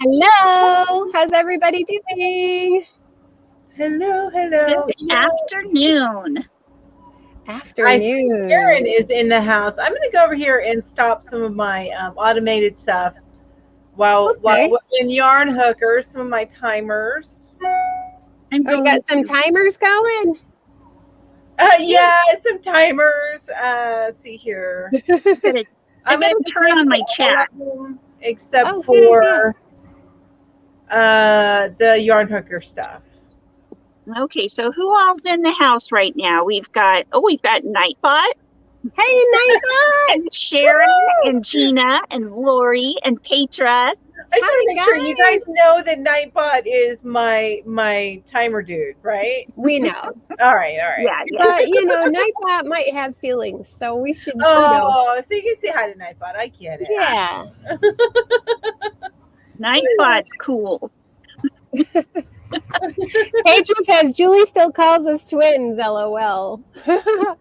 Hello. How's everybody doing? Hello. Good afternoon. I see Karen is in the house. I'm going to go over here and stop some of my automated stuff while in yarn hookers, some of my timers. You got some timers going? Yeah, some timers. See here. I'm going to turn on my chat. Except for the yarn hooker stuff. Okay, so who all's in the house right now? We've got Nightbot. Hey, Nightbot! And Sharon and Gina and Lori and Petra. I just want to make sure you guys know that Nightbot is my timer dude, right? We know. All right. Yeah. But Nightbot might have feelings, so we should. So you can say hi to Nightbot. I get it. Yeah. Nightbot's cool. Petra says Julie still calls us twins. LOL.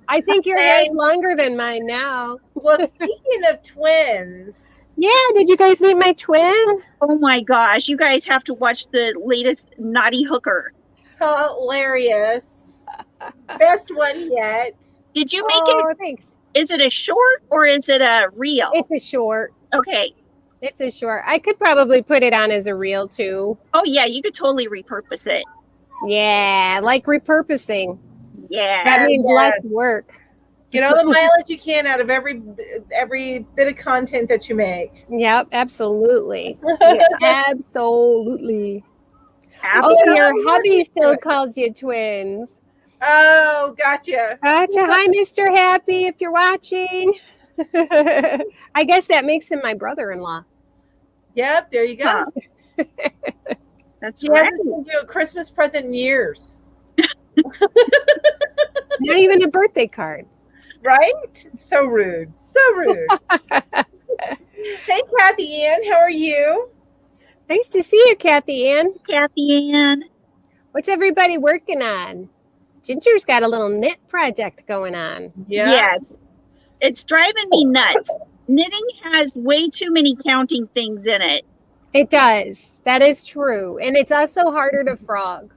I think your hair's longer than mine now. Well, speaking of twins. Yeah, did you guys meet my twin? Oh my gosh, you guys have to watch the latest Naughty Hooker. Hilarious. Best one yet. Did you make it? Thanks. Is it a short or is it a reel? It's a short. Okay. It's a short. I could probably put it on as a reel too. Oh yeah, you could totally repurpose it. Yeah, like repurposing. Yeah. That means less work. Get all the mileage you can out of every bit of content that you make. Yep, absolutely. Absolutely. Absolutely. Oh, your hubby still calls you twins. Oh, gotcha. Hi, Mr. Happy, if you're watching. I guess that makes him my brother-in-law. Yep, there you go. Huh. That's right. He hasn't given you a Christmas present in years. Not even a birthday card. Right? So rude. Hey, Kathy Ann, how are you? Nice to see you, Kathy Ann. Kathy Ann. What's everybody working on? Ginger's got a little knit project going on. Yeah. It's driving me nuts. Knitting has way too many counting things in it. It does. That is true. And it's also harder to frog.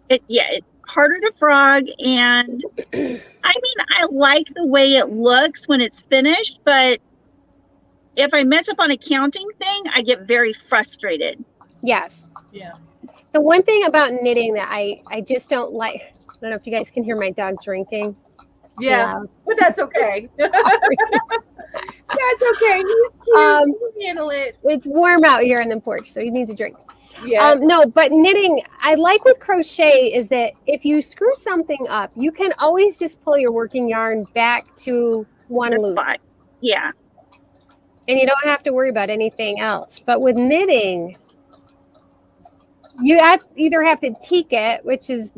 It's harder to frog. And I like the way it looks when it's finished, but if I mess up on a counting thing, I get very frustrated. Yes. Yeah. The one thing about knitting that I just don't like, I don't know if you guys can hear my dog drinking. Yeah, but that's okay. That's okay. He's cute. Handle it. It's warm out here on the porch, so he needs a drink. Yeah. No, but knitting, I like with crochet is that if you screw something up, you can always just pull your working yarn back to one loop. Spot. Yeah. And you don't have to worry about anything else. But with knitting, you either have to teak it, which is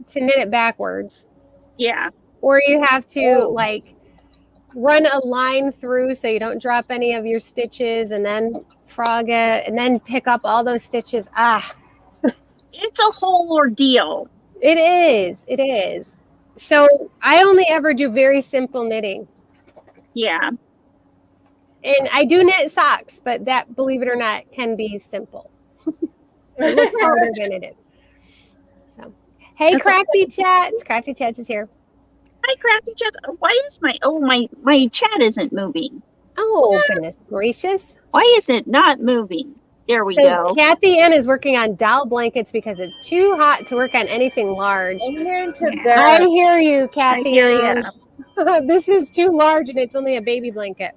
to knit it backwards. Yeah. Or you have to run a line through so you don't drop any of your stitches and then frog it and then pick up all those stitches. It's a whole ordeal. It is. So I only ever do very simple knitting. Yeah. And I do knit socks, but that, believe it or not, can be simple. It looks harder than it is. So, hey, Crafty Chats. Crafty Chats is here. Hi, Crafty Chats. Why is my chat isn't moving? Oh, goodness gracious. Why is it not moving? There we go. Kathy Ann is working on doll blankets because it's too hot to work on anything large. I hear you, Kathy Ann. This is too large and it's only a baby blanket.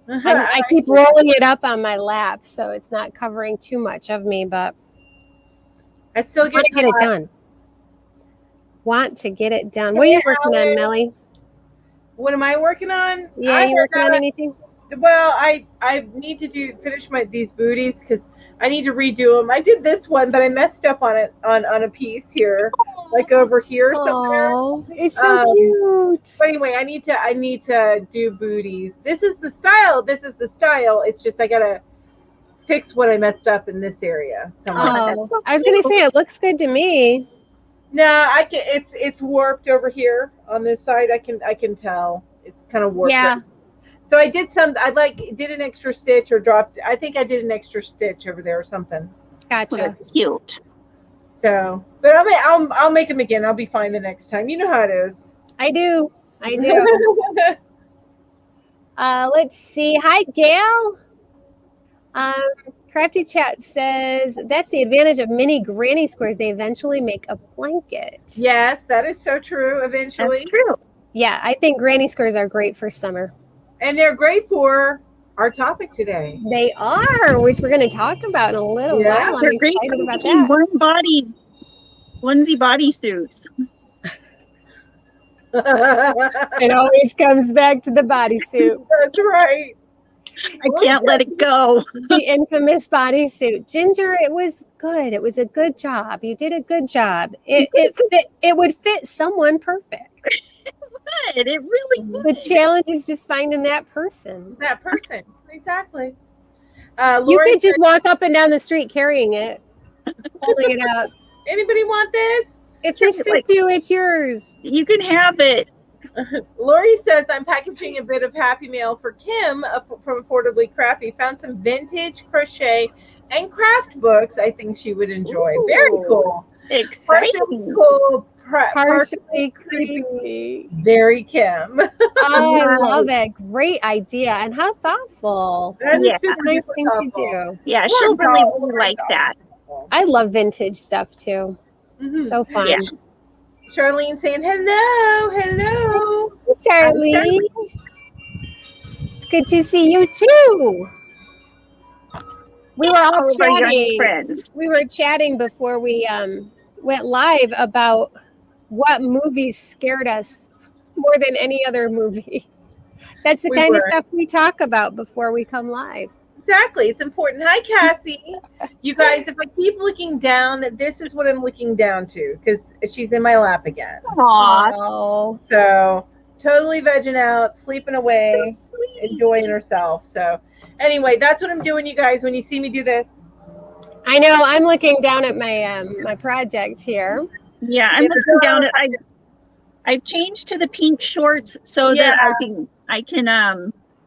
I keep rolling it up on my lap so it's not covering too much of me, but I still want to get it done. Want to get it done. What are you working on, Melly? What am I working on? Yeah, you working on anything? Well, I need to finish these booties because I need to redo them. I did this one, but I messed up on it on a piece here, like over here somewhere. Oh, it's so cute. But anyway, I need to do booties. This is the style. It's just I gotta fix what I messed up in this area. I was gonna say it looks good to me. No, it's warped over here on this side. I can tell it's kind of warped. Yeah. So I did did an extra stitch or dropped. I think I did an extra stitch over there or something. Gotcha. Cute. So, but I'll make them again. I'll be fine the next time. You know how it is. I do. Let's see. Hi, Gail. Crafty Chat says that's the advantage of mini granny squares. They eventually make a blanket. Yes, that is so true. Eventually, That's true. Yeah, I think granny squares are great for summer. And they're great for our topic today. They are, which we're going to talk about in a little while. I'm excited about that. Onesie bodysuits. It always comes back to the bodysuit. That's right. I can't let it go. The infamous bodysuit. Ginger, it was good. It was a good job. You did a good job. It would fit someone perfect. It really would. The challenge is just finding that person. Exactly. You could just walk up and down the street carrying it, holding it up. Anybody want this? If this fits you, it's yours. You can have it. Lori says, I'm packaging a bit of Happy Mail for Kim from Affordably Crafty. Found some vintage crochet and craft books I think she would enjoy. Ooh. Very cool. Exciting. Cool. Partially creepy. Very Kim. I love it. Great idea. And how thoughtful. That is super nice thing thoughtful. to do. Yeah, she'll really like that. I love vintage stuff too. Mm-hmm. So fun. Yeah. Charlene saying hello. Charlene. It's good to see you too. We were all chatting. We were chatting before we went live about what movies scared us more than any other movie. That's the kind of stuff we talk about before we come live. Exactly. It's important. Hi, Cassie. You guys, if I keep looking down, this is what I'm looking down to because she's in my lap again. Aww. So totally vegging out, sleeping away, so enjoying herself. So anyway, that's what I'm doing, you guys, when you see me do this. I know. I'm looking down at my my project here. Yeah, I'm looking down at I've changed to the pink shorts so that I can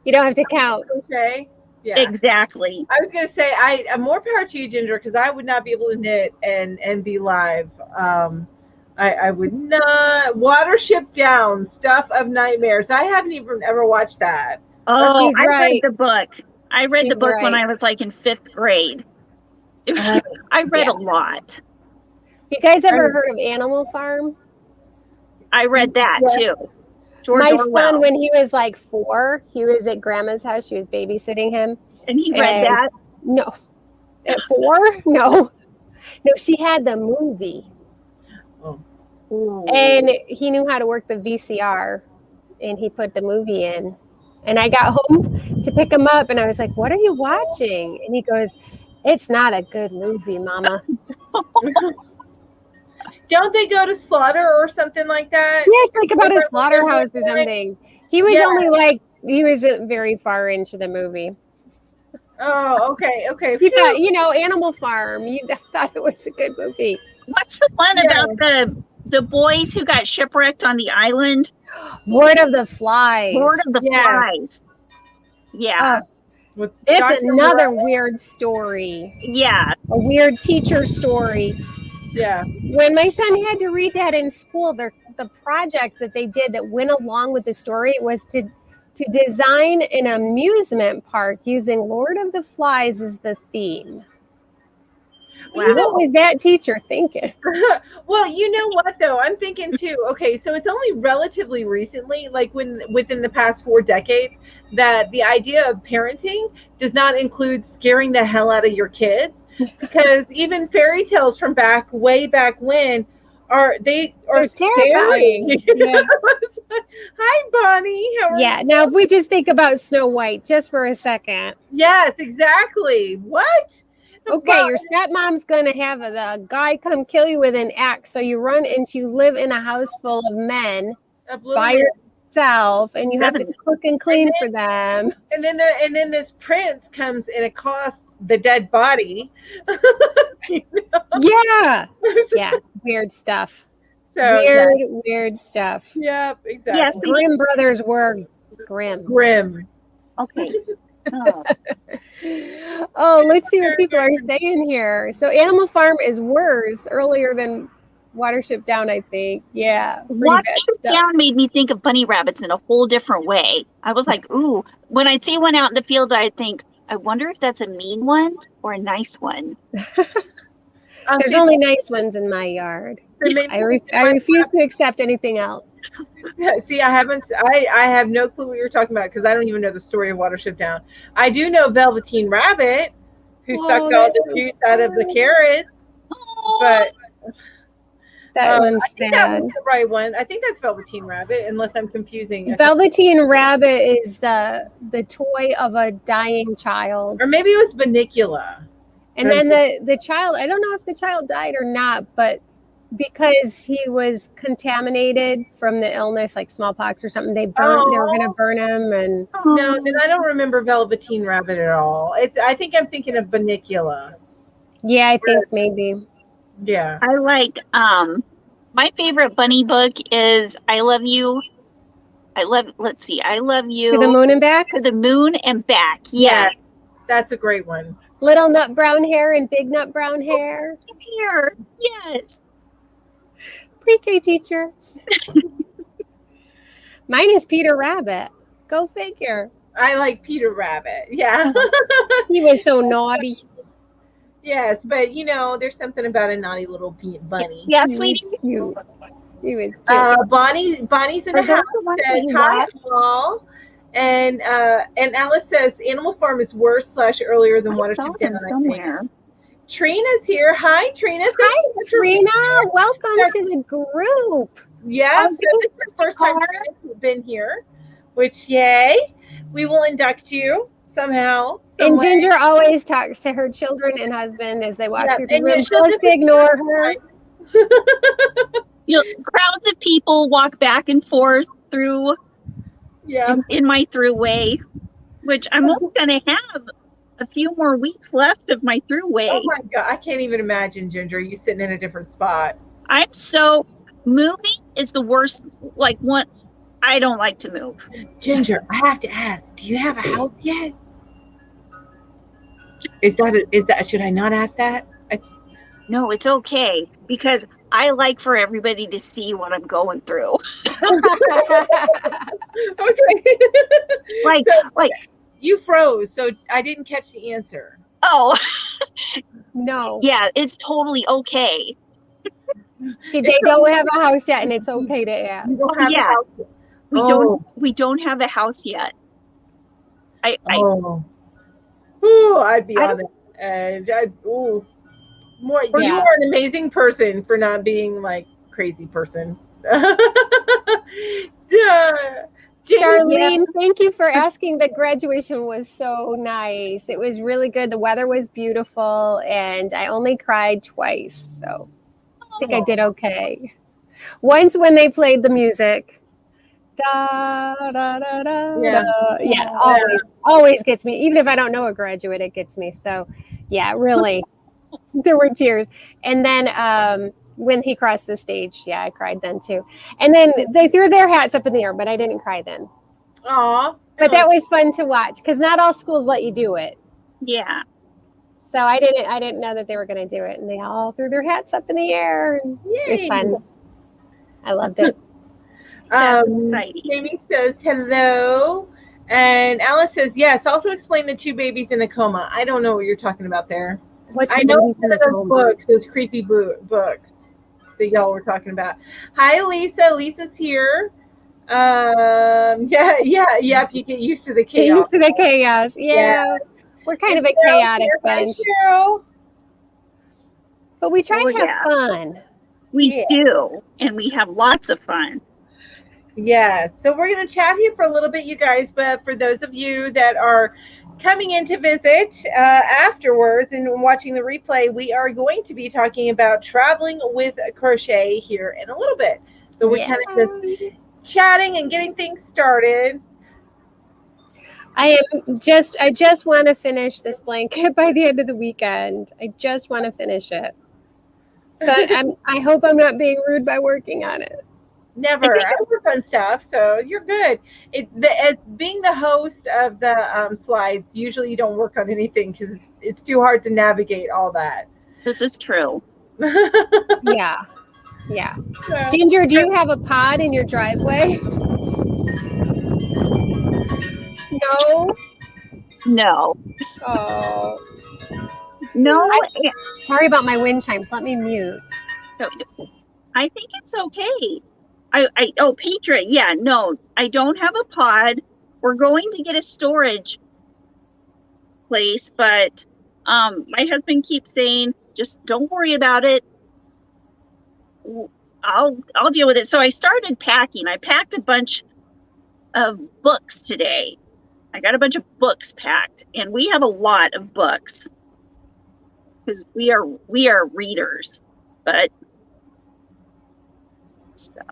you don't have to count. Okay. Yeah. Exactly. I was gonna say I'm more power to you, Ginger, because I would not be able to knit and be live. I would not. Watership Down, Stuff of Nightmares. I haven't even ever watched that. Oh, I read the book. I read the book when I was like in 5th grade. I read a lot. You guys ever heard of Animal Farm? I read that too. My son, when he was like 4, he was at grandma's house. She was babysitting him. And he read that? No. At 4? No. No, she had the movie. Oh. And he knew how to work the VCR. And he put the movie in. And I got home to pick him up. And I was like, what are you watching? And he goes, it's not a good movie, Mama. Don't they go to slaughter or something like that? Yes, like about a slaughterhouse or something. He was only he wasn't very far into the movie. Oh, okay. He thought, Animal Farm. You thought it was a good movie. What's the one about the boys who got shipwrecked on the island? Lord of the Flies. Lord of the Flies. Yeah. It's another weird story. Yeah. A weird teacher story. Yeah. When my son had to read that in school, the project that they did that went along with the story was to design an amusement park using Lord of the Flies as the theme. Wow. What was that teacher thinking? Well, you know what, though? I'm thinking, too, okay, so it's only relatively recently, like within the past 4 decades, that the idea of parenting does not include scaring the hell out of your kids. Because even fairy tales from way back when are terrifying. Yeah. Hi, Bonnie. How are you? Now if we just think about Snow White just for a second. Yes, exactly. What? Okay, your stepmom's going to have a guy come kill you with an axe. So you run and you live in a house full of men by yourself, and you have to cook and clean for them. And then this prince comes and it costs the dead body. Yeah. Yeah. Weird stuff. So weird stuff. Yeah, exactly. Yes, Grimm brothers were grim. Okay. Oh. Oh, let's see what people are saying here. So Animal Farm is worse earlier than Watership Down, I think. Yeah. Watership Down made me think of bunny rabbits in a whole different way. I was like, ooh, when I'd see one out in the field, I'd think, I wonder if that's a mean one or a nice one. There's only nice ones in my yard. I refuse to accept anything else. Yeah, see, I have no clue what you're talking about because I don't even know the story of Watership Down. I do know Velveteen Rabbit, who sucked all the juice out of the carrots, but that one's I think bad. that was the right one. I think that's Velveteen Rabbit, unless I'm confusing. Velveteen Rabbit is the toy of a dying child, or maybe it was Bunnicula. And then the child, I don't know if the child died or not, but because he was contaminated from the illness, like smallpox or something, they were going to burn him. And no, then I don't remember Velveteen Rabbit at all. I think I'm thinking of Bunnicula. Yeah, I think maybe. Yeah. I like, my favorite bunny book is I Love You. I love you. To the Moon and Back? To the Moon and Back. Yes. That's a great one. Little Nut Brown Hair and Big Nut Brown Hair. Here. Yes. Pre-K teacher. Mine is Peter Rabbit. Go figure. I like Peter Rabbit. Yeah. He was so naughty. Yes, but there's something about a naughty little bunny. Yeah, sweetie. He was cute. Bonnie's in the house. Says, hi, all. And Alice says Animal Farm is worse / earlier than Watership Down. Somewhere. Trina's here. Hi, Trina. Hi, Trina. Welcome to the group. Yeah, so this is the first time Trina's been here, which yay. We will induct you somehow. And Ginger always talks to her children and husband as they walk through the room. Just ignore her. Crowds of people walk back and forth through in my throughway, which I'm only going to have a few more weeks left of my throughway. Oh my God, I can't even imagine, Ginger, you sitting in a different spot. Moving is the worst, I don't like to move. Ginger, I have to ask, do you have a house yet? Is that should I not ask that? No, it's okay because I like for everybody to see what I'm going through. Okay. You froze, so I didn't catch the answer. Oh. No. Yeah, it's totally okay. They don't have a house yet, and it's okay to ask. We don't have a house yet. I'd be on the edge. You are an amazing person for not being like crazy person. Charlene, thank you for asking. The graduation was so nice. It was really good. The weather was beautiful, and I only cried twice, so I think I did okay. Once when they played the music. Da, da, da, da, yeah, always gets me. Even if I don't know a graduate, it gets me. So, yeah, really, there were tears. And then when he crossed the stage, I cried then too. And then they threw their hats up in the air, but I didn't cry then. Aw. But that was fun to watch because not all schools let you do it. Yeah. So I didn't know that they were going to do it, and they all threw their hats up in the air. And it was fun. I loved it. Jamie says hello, and Alice says yes. Also explain the two babies in a coma. I don't know what you're talking about there. I know one of those books, those creepy books that y'all were talking about. Hi, Lisa. Lisa's here. You get used to the chaos. Get used to the chaos. Yeah. We're kind of a chaotic bunch. But we try to have fun. We do, and we have lots of fun. Yeah, so we're going to chat here for a little bit, you guys, but for those of you that are coming in to visit afterwards and watching the replay, we are going to be talking about traveling with Crochet here in a little bit. So we're kind of just chatting and getting things started. I just want to finish this blanket by the end of the weekend. I just want to finish it. So I hope I'm not being rude by working on it. Never. I work on stuff, so you're good. Being the host of the slides, usually you don't work on anything because it's too hard to navigate all that. This is true. Yeah. Yeah. Ginger, do you have a pod in your driveway? No. No. Oh. No. Sorry about my wind chimes. Let me mute. I think it's okay. Petra, yeah, no, I don't have a pod. We're going to get a storage place, but my husband keeps saying, just don't worry about it. I'll deal with it. So I started packing. I packed a bunch of books today. I got a bunch of books packed, and we have a lot of books because we are readers, but stuff.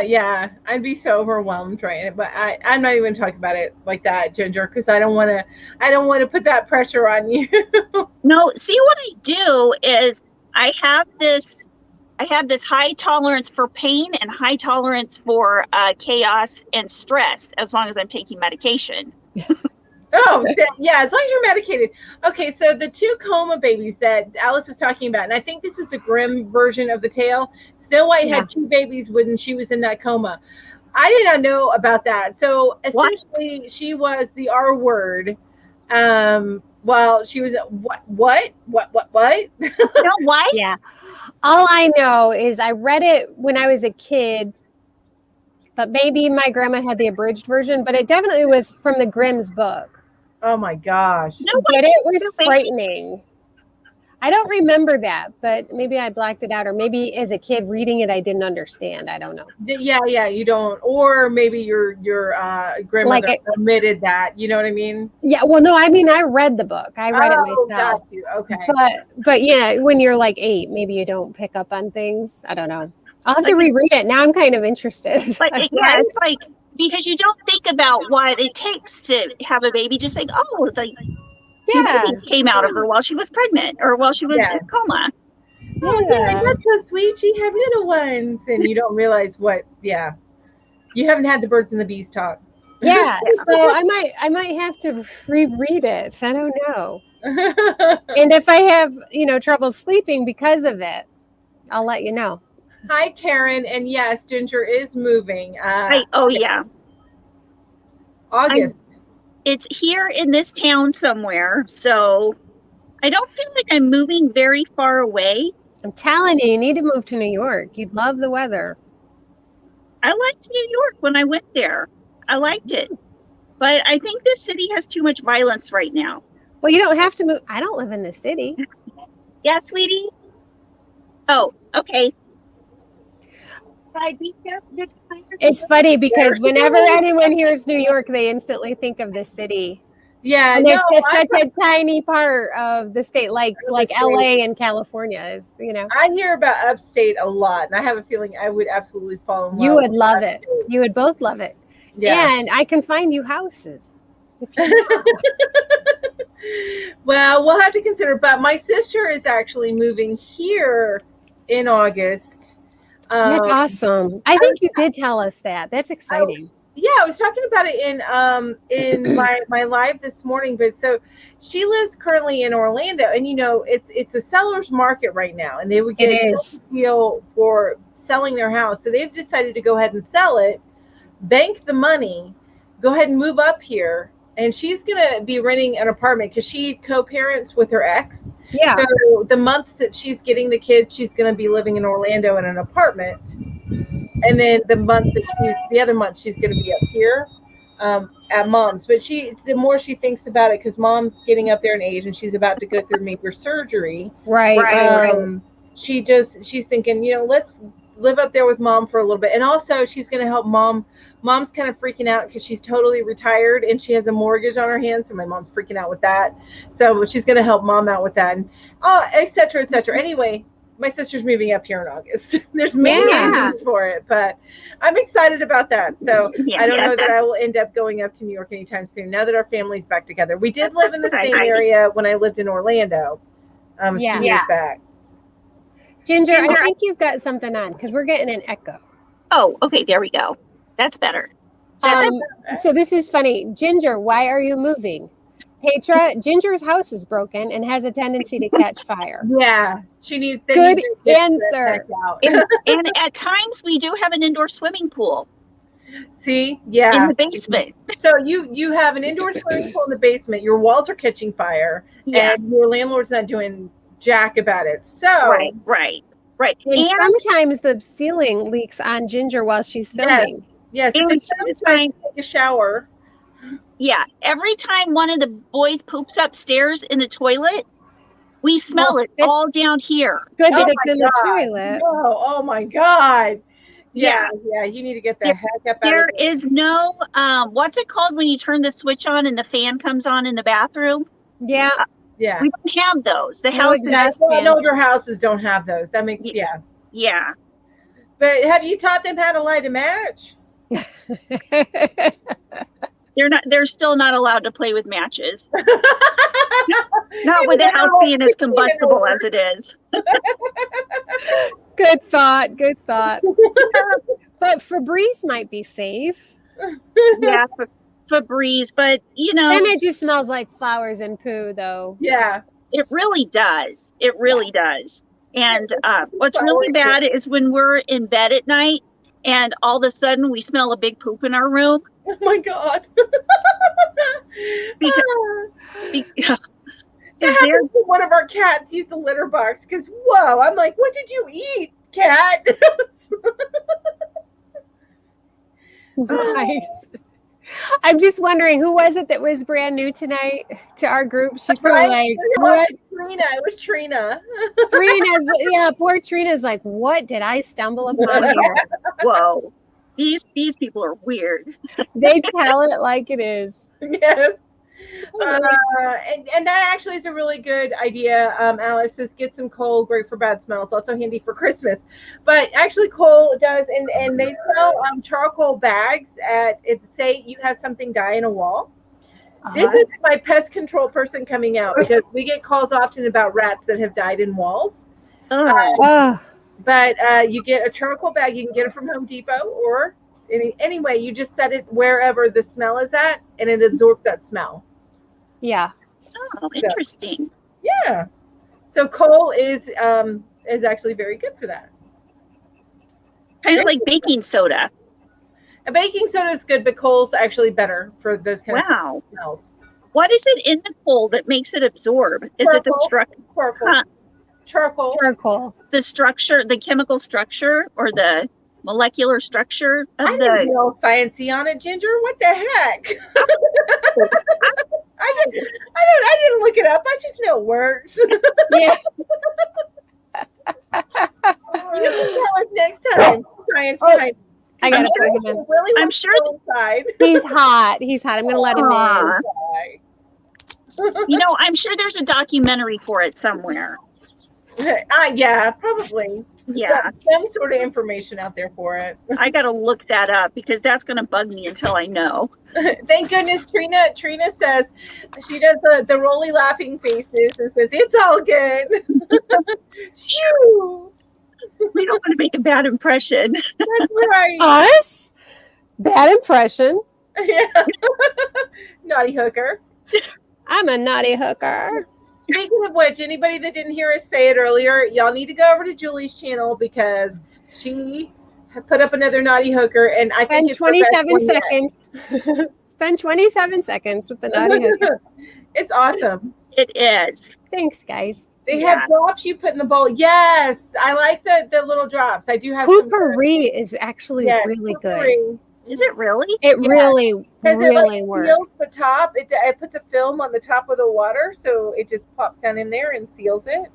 Yeah, I'd be so overwhelmed, right? But I'm not even talking about it like that, Ginger, because I don't want to put that pressure on you. No, see, what I do is I have this high tolerance for pain and high tolerance for chaos and stress as long as I'm taking medication. Oh, yeah, as long as you're medicated. Okay, so the 2 coma babies that Alice was talking about, and I think this is the Grimm version of the tale. Snow White had 2 babies when she was in that coma. I did not know about that. So essentially, she was the R word. While she was what? Snow White? Yeah. All I know is I read it when I was a kid, but maybe my grandma had the abridged version, but it definitely was from the Grimm's book. Oh my gosh. But it was frightening. I don't remember that, but maybe I blacked it out, or maybe as a kid reading it, I didn't understand. I don't know. Yeah, you don't, or maybe your grandmother omitted that. You know what I mean? Yeah. Well, no, I mean, I read the book. I read it myself. Got you. Okay. But yeah, when you're like 8, maybe you don't pick up on things. I don't know. I'll have to reread it. Now I'm kind of interested. But yeah, it's like, because you don't think about what it takes to have a baby. Just like, oh, like 2 babies came out of her while she was pregnant or while she was in coma. Oh, yeah, that's so sweet. She had little ones, and you don't realize what. Yeah, you haven't had the birds and the bees talk. Yeah, so I might have to reread it. I don't know. And if I have trouble sleeping because of it, I'll let you know. Hi, Karen, and yes, Ginger is moving. Yeah. August. It's here in this town somewhere, so I don't feel like I'm moving very far away. I'm telling you, you need to move to New York. You'd love the weather. I liked New York when I went there. I liked it. But I think this city has too much violence right now. Well, you don't have to move. I don't live in the city. Yeah, sweetie? Oh, okay. It's funny because whenever anyone hears New York, they instantly think of the city. Yeah, and it's just such a tiny part of the state, like LA and California is. I hear about upstate a lot, and I have a feeling I would absolutely fall in love. You would love it. You would both love it. Yeah, and I can find you houses. Well, we'll have to consider. But my sister is actually moving here in August. That's awesome. I think you did tell us that. That's exciting. Yeah, I was talking about it in my live this morning. But so she lives currently in Orlando, and it's a seller's market right now, and they would get a deal for selling their house. So they've decided to go ahead and sell it, bank the money, go ahead and move up here. And she's going to be renting an apartment because she co-parents with her ex. Yeah. So the months that she's getting the kids, she's going to be living in Orlando in an apartment. And then the other month she's going to be up here at mom's. But the more she thinks about it, because mom's getting up there in age and she's about to go through major surgery. Right. She's thinking, let's live up there with mom for a little bit. And also she's going to help mom. Mom's kind of freaking out because she's totally retired and she has a mortgage on her hands. So my mom's freaking out with that. So she's going to help mom out with that, and et cetera, et cetera. Anyway, my sister's moving up here in August. There's many reasons for it, but I'm excited about that. So I don't know that I will end up going up to New York anytime soon. Now that our family's back together, we did live in the same area when I lived in Orlando a few years back. Ginger, I think you've got something on because we're getting an echo. Oh, okay. There we go. That's better. So this is funny. Ginger, why are you moving? Petra, Ginger's house is broken and has a tendency to catch fire. Yeah, she needs. Good answer. And at times we do have an indoor swimming pool. See, yeah, in the basement. So you have an indoor swimming pool in the basement. Your walls are catching fire, and your landlord's not doing jack about it. So right. And sometimes the ceiling leaks on Ginger while she's filming. Yes. If it's time to take a shower. Yeah. Every time one of the boys poops upstairs in the toilet, we smell it all down here. Good that it's in the toilet. Oh my God. Yeah. You need to get the heck up out of there. There is no, what's it called when you turn the switch on and the fan comes on in the bathroom? Yeah. Yeah. We don't have those. The older houses don't have those. That makes, Yeah. But have you taught them how to light a match? They're still not allowed to play with matches. Not with the house being as combustible as it is. Good thought. But Febreze might be safe. Yeah, Febreze, but then it just smells like flowers and poo, though. Yeah, it really does. It really does. And what's really bad is when we're in bed at night and all of a sudden we smell a big poop in our room. Oh my God. because one of our cats used the litter box because whoa, I'm like, what did you eat, cat? Nice. I'm just wondering, who was it that was brand new tonight to our group? She's probably like, what? Trina. It was Trina. Poor Trina's like, what did I stumble upon here? Whoa. These people are weird. They tell it like it is. Yes. And that actually is a really good idea. Alice says get some coal, great for bad smells, also handy for Christmas. But actually coal does, and they sell charcoal bags say you have something die in a wall. This is my pest control person coming out because we get calls often about rats that have died in walls. But you get a charcoal bag. You can get it from Home Depot or anyway, you just set it wherever the smell is at and it absorbs that smell. Yeah. Oh, interesting. Yeah. So coal is actually very good for that. Kind of like baking soda. A baking soda is good, but coal's actually better for those kind of smells. What is it in the coal that makes it absorb? Is it the structure? Charcoal. The structure, the chemical structure, or the molecular structure of I didn't know sciencey on it, Ginger. What the heck? I didn't look it up. I just know it works. Yeah. You can tell us next time. Science time. I gotta put him in. Really, I'm sure he's hot. I'm gonna let him in. I'm sure there's a documentary for it somewhere. Yeah, probably. Yeah, some sort of information out there for it. I gotta look that up because that's gonna bug me until I know. Thank goodness Trina says she does the rolly laughing faces and says it's all good. Shoo. We don't want to make a bad impression. That's right. Us? Bad impression. Yeah. Naughty hooker. I'm a naughty hooker. Speaking of which, anybody that didn't hear us say it earlier, y'all need to go over to Julie's channel because she put up another naughty hooker, and I think it's 27 seconds. Spend 27 seconds with the naughty hooker. It's awesome. It is. Thanks, guys. They have drops you put in the bowl. Yes, I like the little drops. I do have Poopery is actually really good. Is it really? It really works. Seals the top. It puts a film on the top of the water, so it just pops down in there and seals it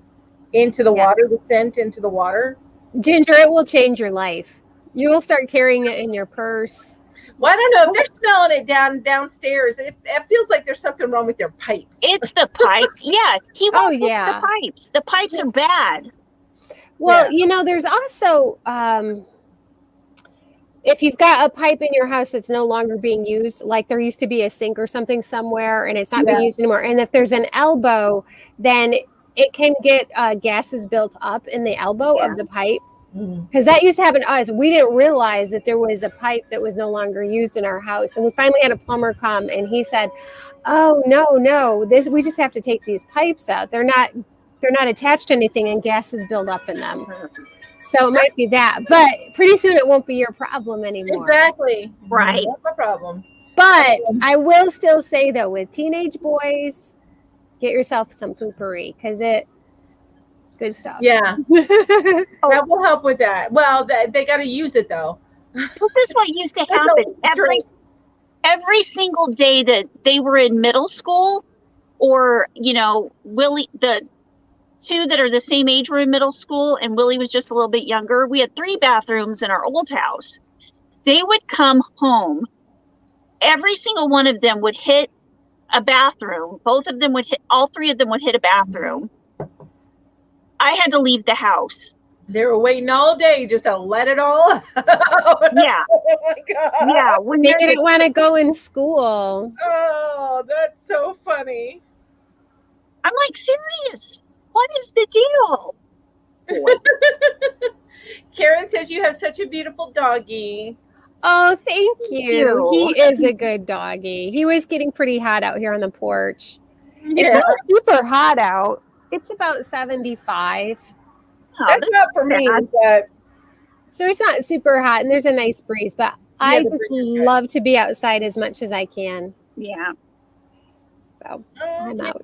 into the water. The scent into the water. Ginger, it will change your life. You will start carrying it in your purse. Well, I don't know if they're smelling it downstairs. It feels like there's something wrong with their pipes. It's the pipes. Yeah, he won't fix the pipes. The pipes are bad. Well, there's also if you've got a pipe in your house that's no longer being used, like there used to be a sink or something somewhere and it's not being used anymore, and if there's an elbow, then it can get gases built up in the elbow of the pipe. Mm-hmm. Because that used to happen to us. We didn't realize that there was a pipe that was no longer used in our house. And we finally had a plumber come and he said, oh, no, we just have to take these pipes out. They're not attached to anything and gases build up in them. So it might be that. But pretty soon it won't be your problem anymore. Exactly. Right. Not my problem. But I will still say, though, with teenage boys, get yourself some poopery because good stuff. Yeah. That will help with that. Well, they got to use it, though. This is what used to happen every single day that they were in middle school, or, Willie, the two that are the same age were in middle school, and Willie was just a little bit younger. We had 3 bathrooms in our old house. They would come home. Every single one of them would hit a bathroom. All 3 of them would hit a bathroom. I had to leave the house. They were waiting all day just to let it all out. Yeah. Oh my God. Yeah. When they didn't want to go in school. Oh, that's so funny. I'm like, serious? What is the deal? Karen says you have such a beautiful doggy. Oh, thank you. He is a good doggy. He was getting pretty hot out here on the porch. Yeah. It's not super hot out. It's about 75. Oh, that's not for me. But... So it's not super hot, and there's a nice breeze. But I just love to be outside as much as I can. Yeah. So I'm out.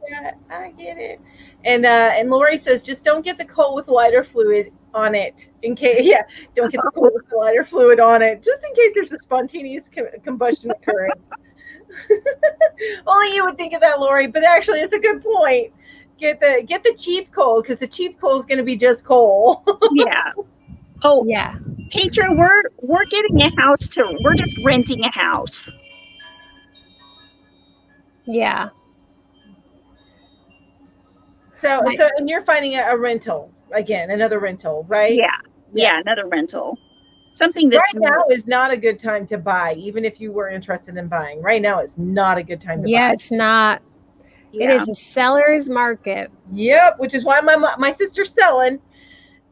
I get it. And Lori says, just don't get the coal with lighter fluid on it. Don't get the coal with the lighter fluid on it, just in case there's a spontaneous combustion occurrence. Only you would think of that, Lori, but actually, it's a good point. Get the cheap coal, because the cheap coal is going to be just coal. Yeah. Oh yeah. Petra, we're getting a house too. We're just renting a house. Yeah. So and you're finding a rental again, another rental, right? Yeah, another rental. Something that's right now is not a good time to buy, even if you were interested in buying. Right now is not a good time to buy. Yeah, it's not. It is a seller's market. Yep, which is why my sister's selling.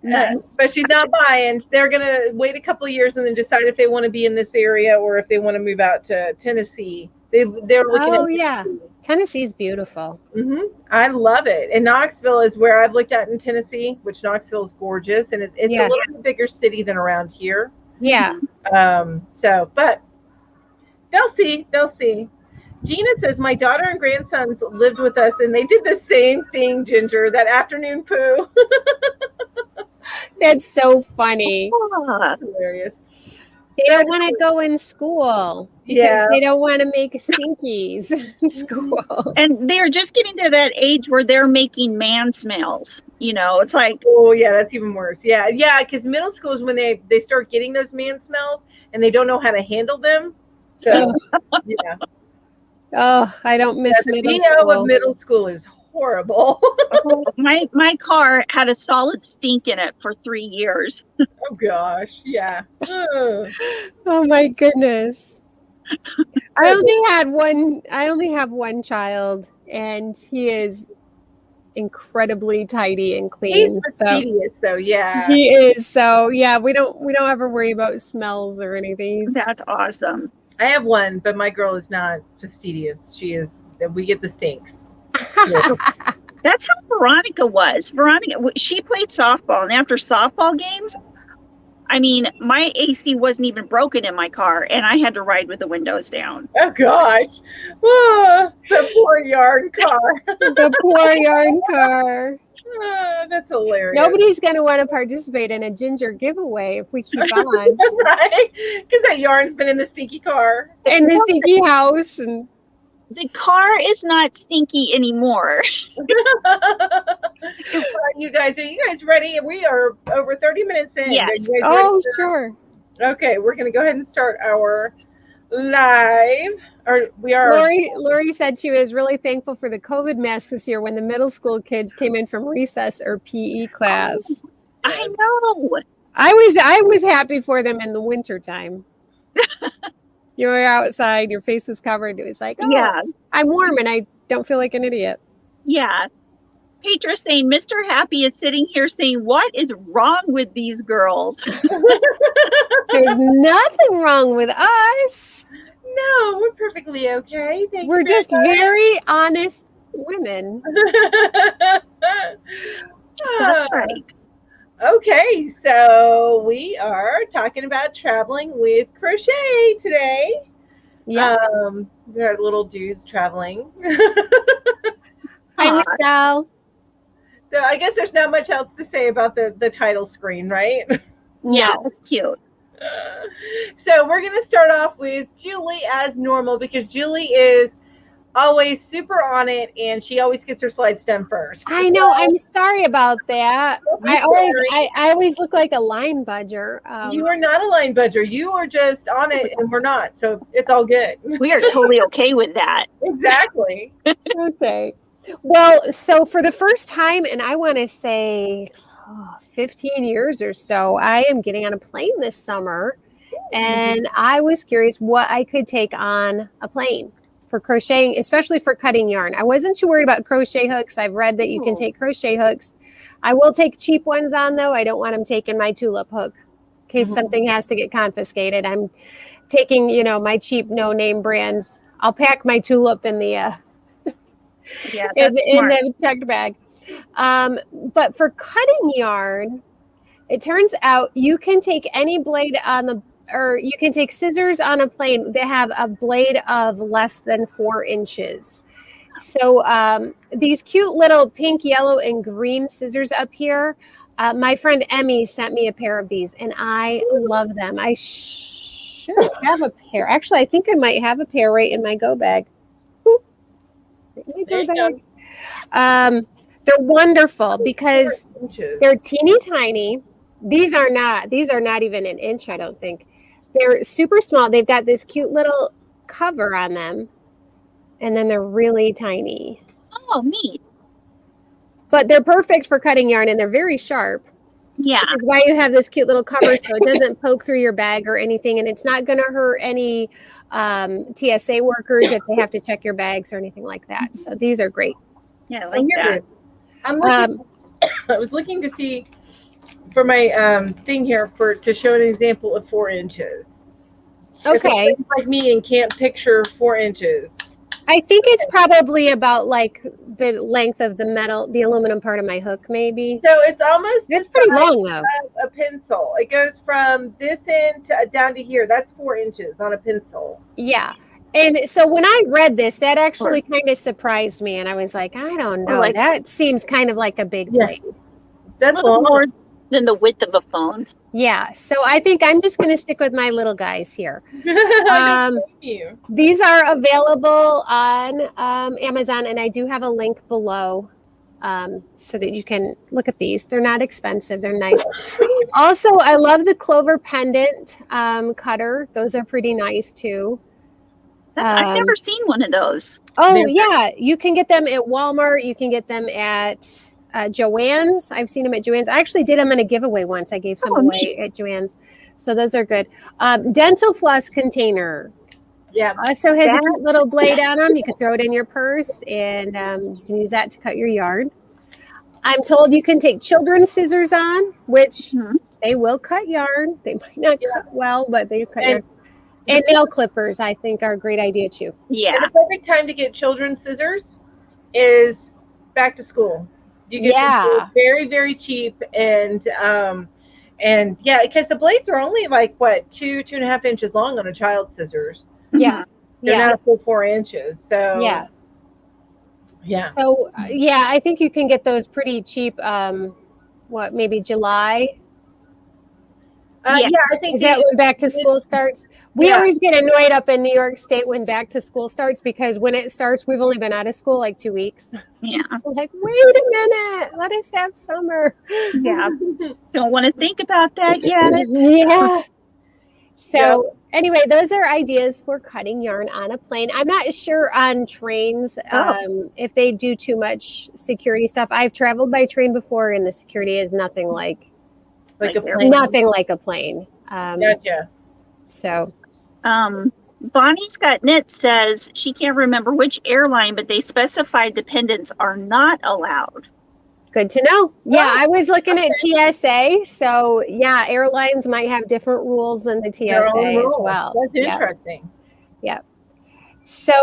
But she's not buying. They're going to wait a couple of years and then decide if they want to be in this area or if they want to move out to Tennessee. They're looking at Tennessee. Tennessee's beautiful. Mm-hmm. I love it. And Knoxville is where I've looked at in Tennessee, which Knoxville is gorgeous. And it's a little bit bigger city than around here. Yeah. But they'll see. Gina says, my daughter and grandsons lived with us and they did the same thing, Ginger, that afternoon poo. That's so funny. That's hilarious. They don't want to go in school because they don't want to make stinkies in school. And they're just getting to that age where they're making man smells. It's like, oh yeah, that's even worse. Yeah, because middle school is when they start getting those man smells and they don't know how to handle them. So yeah. Oh, I don't miss middle school. The of middle school is horrible. my car had a solid stink in it for 3 years. Oh gosh, yeah. Oh my goodness. I only have one child, and he is incredibly tidy and clean. He's fastidious, though. Yeah, he is. So yeah, we don't ever worry about smells or anything. That's awesome. I have one, but my girl is not fastidious. She is. We get the stinks. That's how Veronica was. Veronica, she played softball, and after softball games, I mean, my AC wasn't even broken in my car, and I had to ride with the windows down. Oh gosh, the poor yarn car. The poor yarn car. That's hilarious. Nobody's going to want to participate in a Ginger giveaway if we keep on. Right? Because that yarn's been in the stinky car. And the stinky house. And the car is not stinky anymore. You guys, are you guys ready? We are over 30 minutes in. Yes. Oh, sure. Okay, we're going to go ahead and start our live. Lori said she was really thankful for the COVID masks this year when the middle school kids came in from recess or PE class. I know. I was happy for them in the wintertime. You were outside, your face was covered. It was like, I'm warm and I don't feel like an idiot. Yeah. Petra saying, Mr. Happy is sitting here saying, what is wrong with these girls? There's nothing wrong with us. No, we're perfectly okay. We're just very honest women. That's right. Okay, so we are talking about traveling with Crochet today. Yeah. We are little dudes traveling. Hi, Michelle. So I guess there's not much else to say about the title screen, right? Yeah, that's cute. So we're going to start off with Julie as normal because Julie is always super on it and she always gets her slides done first. I know. I'm sorry about that. I always look like a line budger. You are not a line budger. You are just on it and we're not. So it's all good. We are totally okay with that. Exactly. Okay. Well, so for the first time, and I want to say 15 years or so, I am getting on a plane this summer. And I was curious what I could take on a plane for crocheting, especially for cutting yarn. I wasn't too worried about crochet hooks. I've read that you can take crochet hooks. I will take cheap ones on, though. I don't want them taking my tulip hook in case something has to get confiscated. I'm taking, my cheap no-name brands. I'll pack my tulip in the in the checked bag. But for cutting yarn, it turns out you can take any blade or you can take scissors on a plane that have a blade of less than 4 inches. So these cute little pink, yellow, and green scissors up here, my friend Emmy sent me a pair of these, and I love them. I should have a pair. Actually, I think I might have a pair right in my go bag. They're wonderful because they're teeny tiny. These are not even an inch, I don't think. They're super small. They've got this cute little cover on them, and then they're really tiny. Oh, neat. But they're perfect for cutting yarn, and they're very sharp. Yeah. Which is why you have this cute little cover so it doesn't poke through your bag or anything, and it's not going to hurt any TSA workers if they have to check your bags or anything like that. So these are great. Yeah, I like that. I was looking to see for my thing here to show an example of 4 inches. Okay. Like me and can't picture 4 inches. I think it's probably about like the length of the aluminum part of my hook, maybe. So it's pretty long though. A pencil. It goes from this end down to here. That's 4 inches on a pencil. Yeah. And so when I read this, that actually kind of surprised me. And I was like, I don't know. That seems kind of like a big blade. That's a little more than the width of a phone. Yeah. So I think I'm just going to stick with my little guys here. These are available on Amazon. And I do have a link below so that you can look at these. They're not expensive. They're nice. Also, I love the clover pendant cutter. Those are pretty nice too. I've never seen one of those. Oh, yeah. You can get them at Walmart. You can get them at Joann's. I've seen them at Joann's. I actually did them in a giveaway once. I gave some away at Joann's. So those are good. Dental floss container. Yeah. Also has a cute little blade on them. You can throw it in your purse and you can use that to cut your yarn. I'm told you can take children's scissors on, which they will cut yarn. They might not cut well, but they cut yarn. And nail clippers, I think, are a great idea too. Yeah. And the perfect time to get children's scissors is back to school. You get them very, very cheap, and because the blades are only like 2.5 inches long on a child's scissors. Yeah. They're not a full 4 inches. So yeah. So I think you can get those pretty cheap. Maybe July. I think is that when back to school starts? We always get annoyed up in New York State when back to school starts because when it starts, we've only been out of school like 2 weeks. Yeah. We're like, wait a minute, let us have summer. Yeah. Don't want to think about that yet. Yeah. So anyway, those are ideas for cutting yarn on a plane. I'm not sure on trains if they do too much security stuff. I've traveled by train before, and the security is nothing like a plane. Nothing like a plane. Gotcha. So, Bonnie's Got Knit says she can't remember which airline, but they specified dependents are not allowed. Good to know. Yeah, I was looking at TSA. So, yeah, airlines might have different rules than the TSA as well. That's interesting. Yep. So,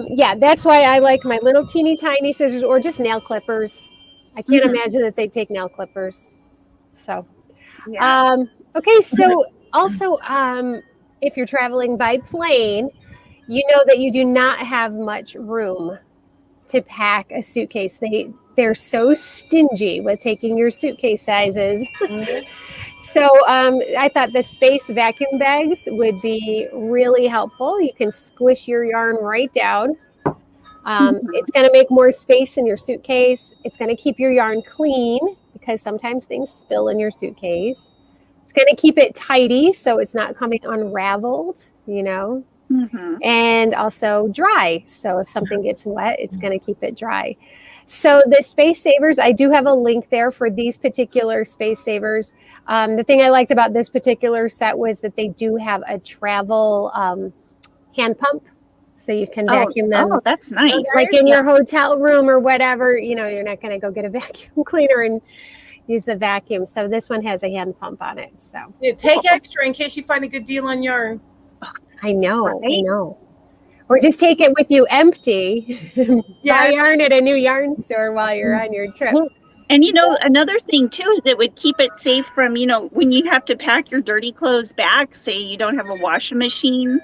yeah, that's why I like my little teeny tiny scissors or just nail clippers. I can't imagine that they take nail clippers. So, okay. So also, if you're traveling by plane, you know that you do not have much room to pack a suitcase. They're so stingy with taking your suitcase sizes. So I thought the space vacuum bags would be really helpful. You can squish your yarn right down. It's going to make more space in your suitcase. It's going to keep your yarn clean because sometimes things spill in your suitcase. It's going to keep it tidy so it's not coming unraveled, you know, and also dry. So if something gets wet, it's going to keep it dry. So the Space Savers, I do have a link there for these particular Space Savers. The thing I liked about this particular set was that they do have a travel hand pump. So you can vacuum them. Oh, that's nice. Like in your hotel room or whatever, you know, you're not going to go get a vacuum cleaner and use the vacuum. So this one has a hand pump on it. So take extra in case you find a good deal on yarn. I know. Or just take it with you empty. Buy yarn at a new yarn store while you're on your trip. And, you know, another thing, too, is it would keep it safe from, you know, when you have to pack your dirty clothes back, say you don't have a washing machine,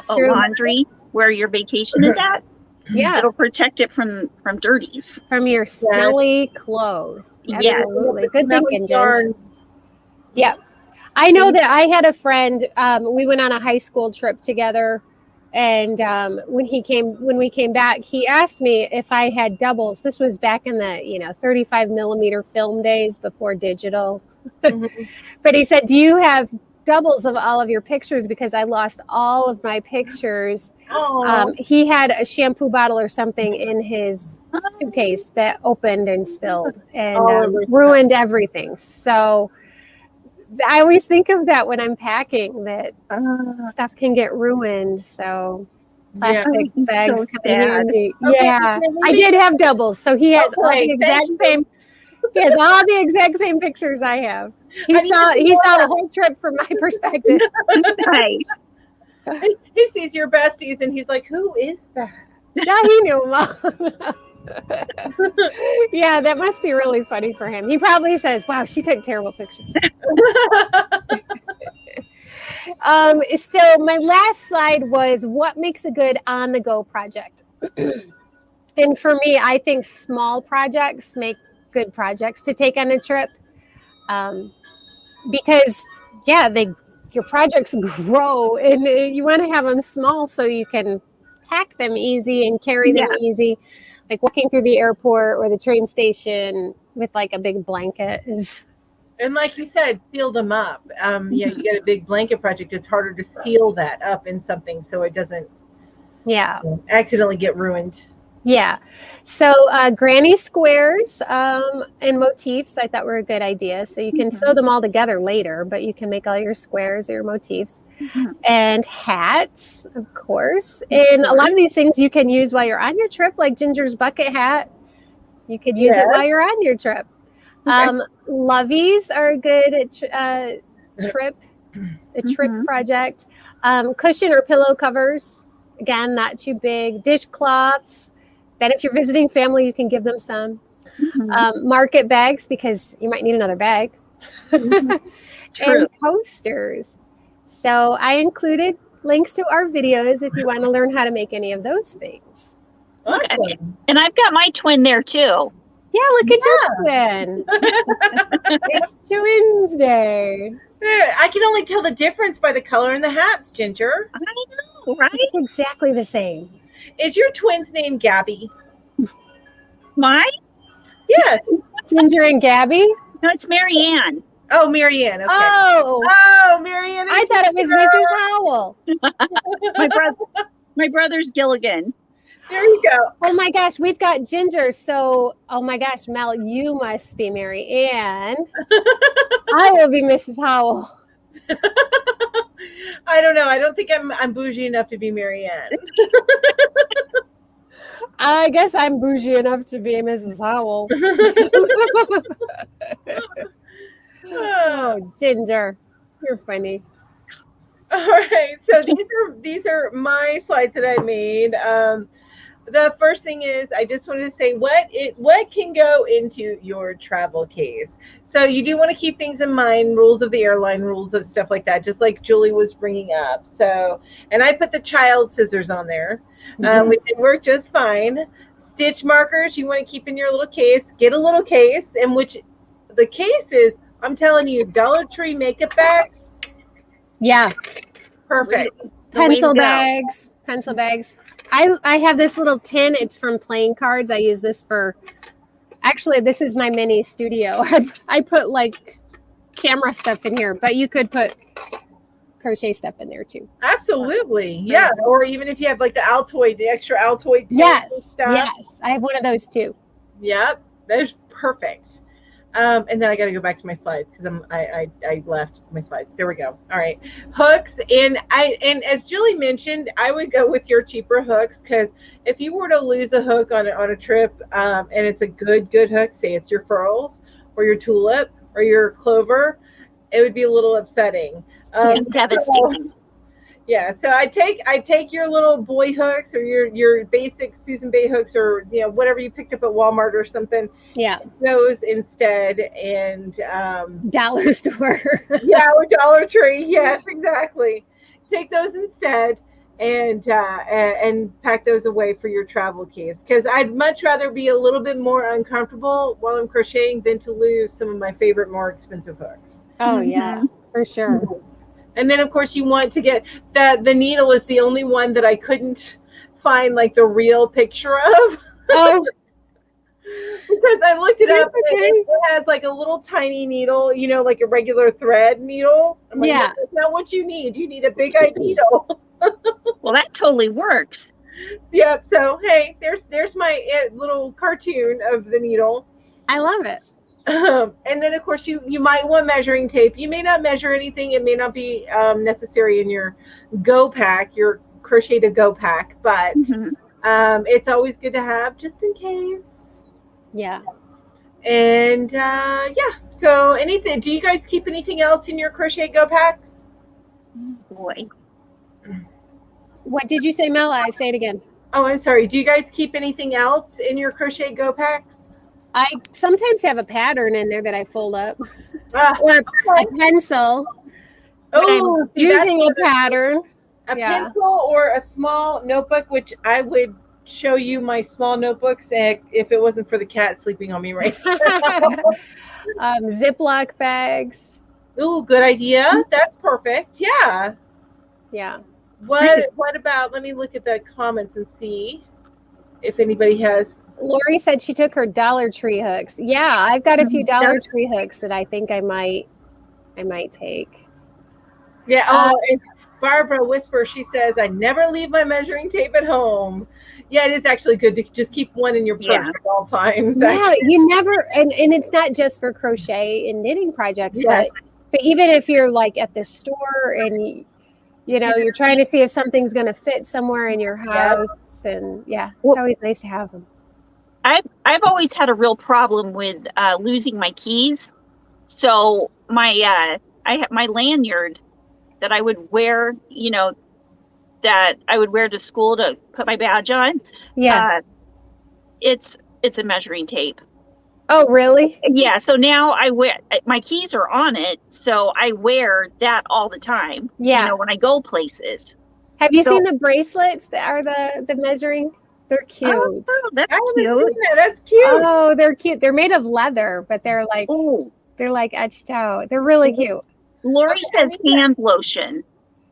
a laundry where your vacation is at. Yeah. It'll protect it from dirties. From your smelly clothes. Absolutely. Good thinking, Jen. Yeah. I know that I had a friend, we went on a high school trip together. And when we came back, he asked me if I had doubles. This was back in the 35 millimeter film days before digital. But he said, "Do you have doubles of all of your pictures? Because I lost all of my pictures." He had a shampoo bottle or something in his suitcase that opened and spilled and ruined everything. So I always think of that when I'm packing, that stuff can get ruined. So plastic bags so come in handy. Okay, I did have doubles. So he has all the exact same. He has all the exact same pictures I have. He saw the whole trip from my perspective. Nice. He sees your besties and he's like, "Who is that?" Yeah, he knew them all. Yeah, that must be really funny for him. He probably says, "Wow, she took terrible pictures." So my last slide was what makes a good on-the-go project. And for me, I think small projects make good projects to take on a trip. Because your projects grow and you want to have them small so you can pack them easy and carry them easy. Like walking through the airport or the train station with like a big blanket is. And like you said, seal them up. You get a big blanket project. It's harder to seal that up in something so it doesn't accidentally get ruined. Yeah. So granny squares and motifs I thought were a good idea. So you can sew them all together later, but you can make all your squares or your motifs. And hats, of course. And a lot of these things you can use while you're on your trip, like Ginger's bucket hat. You could use it while you're on your trip. Loveys are a good trip project. Cushion or pillow covers, again, not too big. Dishcloths. Then if you're visiting family, you can give them some. Market bags, because you might need another bag. And coasters. So I included links to our videos if you want to learn how to make any of those things. Awesome. And I've got my twin there too. Yeah, look at your twin. It's Twins Day. I can only tell the difference by the color in the hats, Ginger. I know, right? It's exactly the same. Is your twin's name Gabby? Mine? Yes. Ginger and Gabby? No, it's Marianne. Oh, Marianne. Okay. Oh, Marianne. I thought it was Mrs. Howell. My brother's Gilligan. There you go. Oh my gosh, we've got Ginger. So, oh my gosh, Mel, you must be Mary Ann. I will be Mrs. Howell. I don't know. I don't think I'm bougie enough to be Mary Ann. I guess I'm bougie enough to be Mrs. Howell. Oh, Ginger, you're funny. All right, so these are my slides that I made. The first thing is I just wanted to say what can go into your travel case. So you do want to keep things in mind, rules of the airline, rules of stuff like that, just like Julie was bringing up. So, and I put the child scissors on there, which did work just fine. Stitch markers you want to keep in your little case. Get a little case, in which the case is, I'm telling you, Dollar Tree makeup bags. Yeah. Perfect. Pencil bags. I have this little tin. It's from playing cards. I use this for, actually, this is my mini studio. I put like camera stuff in here, but you could put crochet stuff in there too. Absolutely. Yeah. Or even if you have like the extra Altoid. Yes. Stuff. Yes. I have one of those too. Yep. That's perfect. And then I got to go back to my slides because I left my slides. There we go. All right, hooks, and as Julie mentioned, I would go with your cheaper hooks, because if you were to lose a hook on a trip, and it's a good hook, say it's your furls or your tulip or your clover, it would be a little upsetting. Devastating. So I take your little boy hooks or your basic Susan Bay hooks, or whatever you picked up at Walmart or something. Yeah, those instead, and dollar store. or Dollar Tree. Yes, exactly. Take those instead, and pack those away for your travel case, because I'd much rather be a little bit more uncomfortable while I'm crocheting than to lose some of my favorite more expensive hooks. Oh yeah, for sure. And then, of course, you want to get the needle is the only one that I couldn't find like the real picture of. Oh, because I looked it up. It has like a little tiny needle, like a regular thread needle. I'm like, yeah, that's not what you need. You need a big eye needle. Well, that totally works. Yep. So hey, there's my little cartoon of the needle. I love it. And then, of course, you might want measuring tape. You may not measure anything. It may not be necessary in your go pack, your crochet to go pack, but it's always good to have just in case. Yeah. And so anything, do you guys keep anything else in your crochet go packs? Boy. What did you say, Mel? Say it again. Oh, I'm sorry. Do you guys keep anything else in your crochet go packs? I sometimes have a pattern in there that I fold up, or a pencil. Oh, using a pattern. A pencil or a small notebook, which I would show you my small notebooks if it wasn't for the cat sleeping on me right now. Ziploc bags. Oh, good idea. That's perfect. Yeah. Yeah. What about, let me look at the comments and see if anybody has. Lori said she took her Dollar Tree hooks. Yeah, I've got a few Dollar Tree hooks that I think I might take. Yeah. And Barbara Whisper, she says, I never leave my measuring tape at home. Yeah, it is actually good to just keep one in your purse at all times. Yeah, you never, and it's not just for crochet and knitting projects, but even if you're like at the store and you're trying to see if something's going to fit somewhere in your house, and it's always nice to have them. I've always had a real problem with losing my keys. So I have my lanyard that I would wear, that I would wear to school to put my badge on. Yeah. It's a measuring tape. Oh, really? Yeah. So now I wear, my keys are on it. So I wear that all the time. Yeah. When I go places. Have you seen the bracelets that are the measuring? They're cute. Oh, that's cute. That's cute. Oh, they're cute. They're made of leather, but they're like etched out. They're really cute. Lori says hand lotion.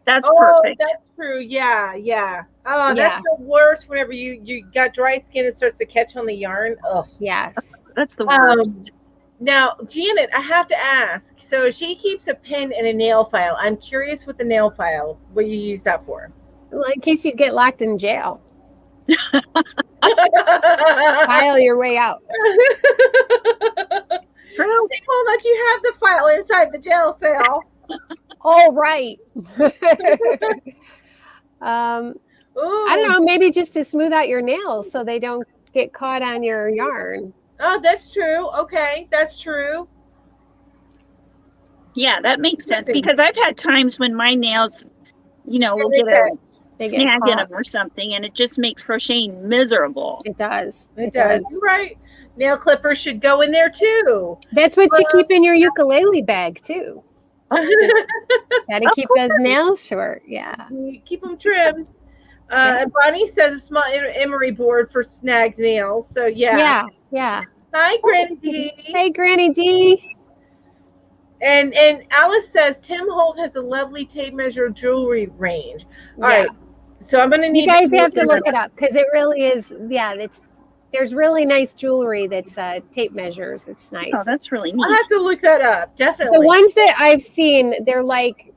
That's perfect. That's true. Yeah. Oh, that's the worst whenever you got dry skin and starts to catch on the yarn. Oh, yes. That's the worst. Now, Janet, I have to ask. So she keeps a pin and a nail file. I'm curious with the nail file, what you use that for. Well, in case you get locked in jail. File your way out. True. They won't let you have the file inside the jail cell. Oh, right. Ooh. I don't know, maybe just to smooth out your nails so they don't get caught on your yarn. Oh, that's true. Okay, that's true. Yeah, that makes sense because I've had times when my nails, will get a snag in them or something, and it just makes crocheting miserable. It does. It does. You're right. Nail clippers should go in there too. That's what you keep in your ukulele bag too. Gotta keep those nails short. Yeah. Keep them trimmed. Bonnie says a small emery board for snagged nails. So yeah. Hi, Granny D. Hey, Granny D. And Alice says Tim Holt has a lovely tape measure jewelry range. All right. So I'm gonna need you guys have to look it up because it really is. Yeah, there's really nice jewelry that's tape measures. It's nice. Oh, that's really neat. I'll have to look that up. Definitely. The ones that I've seen, they're like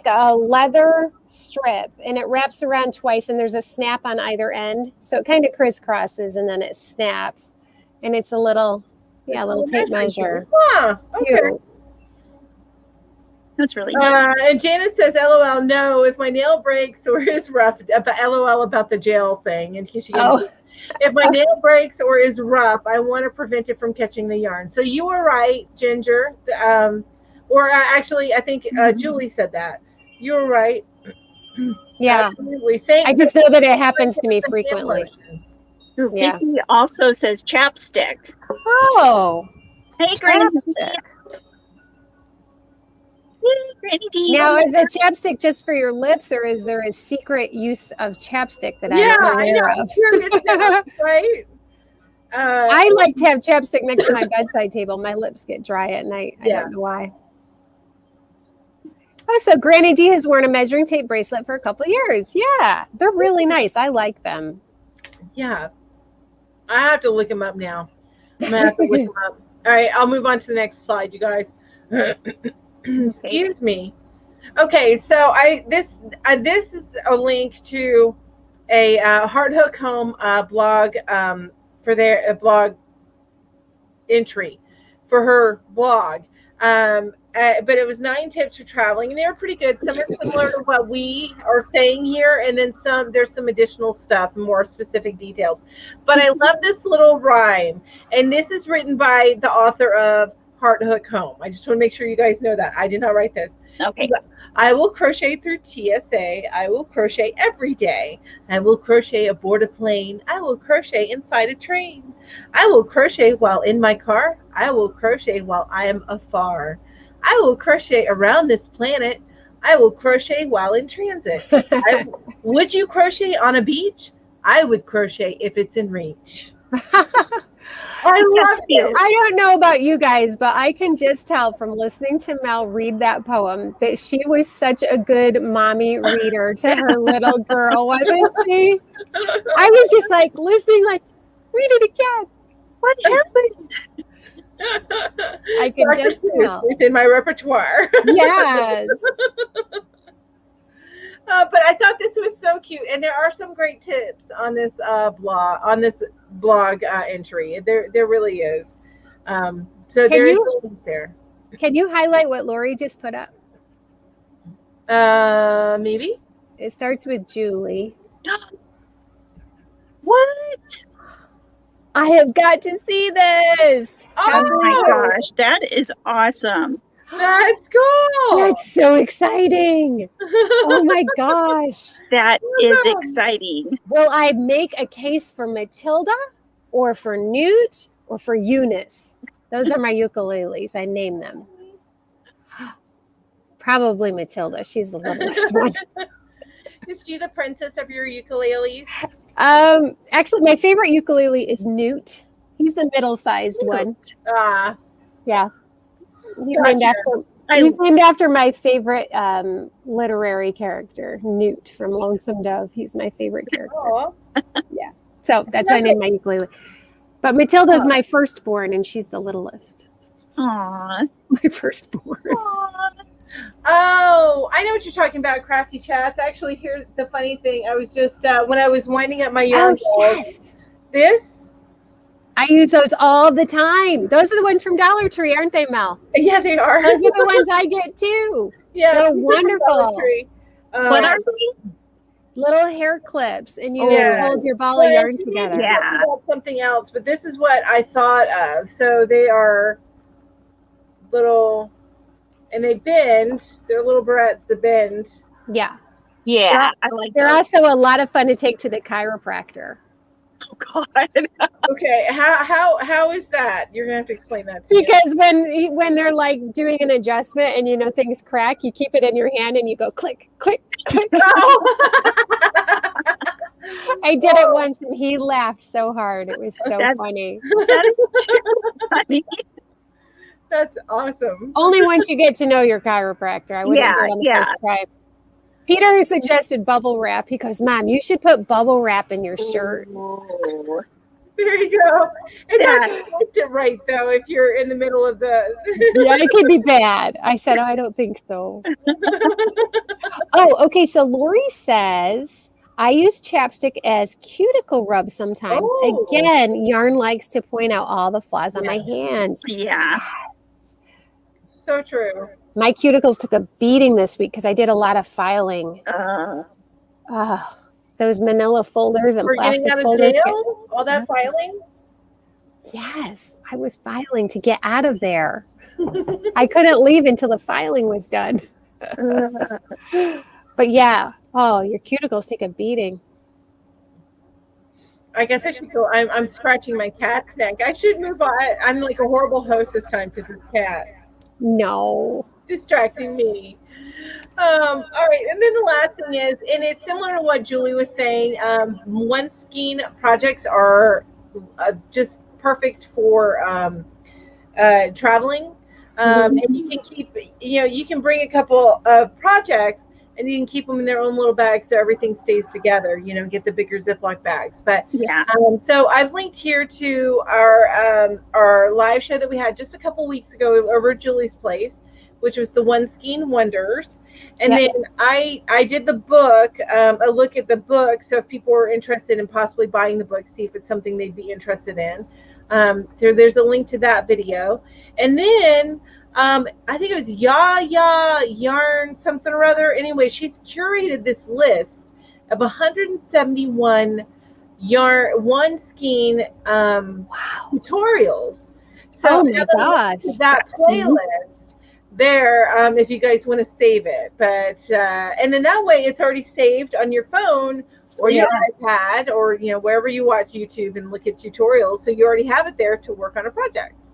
a leather strip, and it wraps around twice, and there's a snap on either end, so it kind of crisscrosses, and then it snaps, and it's a little tape measure. Huh. Okay. Cute. That's really neat. And Janet says, LOL, no, if my nail breaks or is rough, LOL about the jail thing. In case you if my nail breaks or is rough, I want to prevent it from catching the yarn. So you were right, Ginger. Actually, I think Julie said that. You were right. Yeah. Absolutely. I just know that it happens to me frequently. Yeah. Vicky also says chapstick. Oh. Hey, Granny D. Now, is the chapstick just for your lips, or is there a secret use of chapstick that I'm not aware of? Right? I like to have chapstick next to my bedside table. My lips get dry at night. I don't know why. Oh, so Granny D has worn a measuring tape bracelet for a couple of years. Yeah, they're really nice. I like them. Yeah. I have to look them up now. I'm going to have to look them up. All right, I'll move on to the next slide, you guys. Excuse me. Okay, so this is a link to a Heart Hook Home blog for their blog entry for her blog. But it was 9 tips for traveling, and they were pretty good. Some are similar to what we are saying here, and then there's some additional stuff, more specific details. But I love this little rhyme, and this is written by the author of Heart Hook Home. I just want to make sure you guys know that. I did not write this. Okay. I will crochet through TSA. I will crochet every day. I will crochet aboard a plane. I will crochet inside a train. I will crochet while in my car. I will crochet while I am afar. I will crochet around this planet. I will crochet while in transit. Would you crochet on a beach? I would crochet if it's in reach. I love it. I don't know about you guys, but I can just tell from listening to Mel read that poem that she was such a good mommy reader to her little girl, wasn't she? I was just like listening, like, read it again. What happened? I can just tell. It's in my repertoire. Yes. But I thought this was so cute, and there are some great tips on this blog entry. There really is. So there is a link there. Can you highlight what Lori just put up? Maybe. It starts with Julie. What? I have got to see this. Oh my gosh, that is awesome. That's cool. That's so exciting. Oh my gosh. That is exciting. Will I make a case for Matilda or for Newt or for Eunice? Those are my ukuleles. I name them. Probably Matilda. She's the littlest one. Is she the princess of your ukuleles? Actually, my favorite ukulele is Newt. He's the middle-sized one. Yeah. He's named after my favorite literary character, Newt from Lonesome Dove. He's my favorite character. Yeah. So that's why I named my ukulele. But Matilda's my firstborn, and she's the littlest. Aww. My firstborn. Aww. Oh, I know what you're talking about, Crafty Chats. Actually, here's the funny thing. I was just, when I was winding up my yarn balls, this? I use those all the time. Those are the ones from Dollar Tree, aren't they, Mel? Yeah, they are. Those are the ones I get, too. Yeah. They're wonderful. What are they? little hair clips, and you Yeah. hold your ball of yarn together. Yeah. Something else, but this is what I thought of. So they are little, and they bend. They're little barrettes that bend. Yeah. Yeah, I like They're those. also a lot of fun to take to the chiropractor. Oh, God. Okay, how is that? You're gonna have to explain that to me. Because when they're like doing an adjustment and things crack, you keep it in your hand and you go click, click, click. I did it once and he laughed so hard. It was so funny. That is too funny. That's awesome. Only once you get to know your chiropractor. I wouldn't do it on the first try. Peter suggested bubble wrap. He goes, Mom, you should put bubble wrap in your shirt. Ooh. There you go. It's hard to post it right, though, if you're in the middle of the... Yeah, it could be bad. I said, I don't think so. Oh, okay. So Lori says, I use chapstick as cuticle rub sometimes. Oh. Again, yarn likes to point out all the flaws on my hands. Yeah. So true. My cuticles took a beating this week because I did a lot of filing. Those manila folders and plastic folders. Jail? All that filing? Yes, I was filing to get out of there. I couldn't leave until the filing was done. But yeah, your cuticles take a beating. I guess I should go. I'm scratching my cat's neck. I should move on. I'm like a horrible host this time because it's cat. No. Distracting me. All right, and then the last thing is, and it's similar to what Julie was saying, one skein projects are just perfect for traveling. And you can keep, you can bring a couple of projects and you can keep them in their own little bags so everything stays together, get the bigger Ziploc bags. But so I've linked here to our live show that we had just a couple weeks ago over at Julie's place, which was the One Skein Wonders. And then I did the book, a look at the book. So if people are interested in possibly buying the book, see if it's something they'd be interested in. There's a link to that video. And then I think it was Yarn something or other. Anyway, she's curated this list of 171 one skein tutorials. So my gosh, that playlist there, if you guys want to save it, but and then that way it's already saved on your phone or your iPad or wherever you watch YouTube and look at tutorials, so you already have it there to work on a project.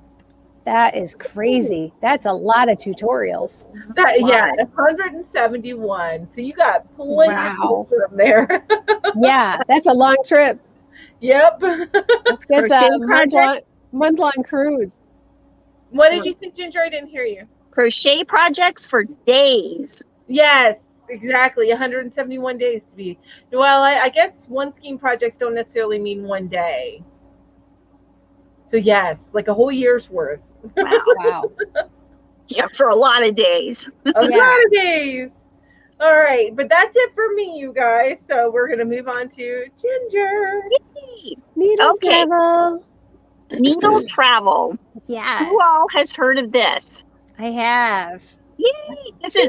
That is crazy. That's a lot of tutorials. 171. So you got plenty of from there. Yeah, that's a long trip. Yep. That's a month-long cruise. What did you think, Ginger? I didn't hear you. Crochet projects for days. Yes, exactly. 171 days to be. Well, I guess one skein projects don't necessarily mean one day. So yes, like a whole year's worth. Wow. Yeah, for a lot of days. A lot of days. All right, but that's it for me, you guys. So we're gonna move on to Ginger. Needle travel. Needle travel. Yes. Who all has heard of this? I have. Yay! This is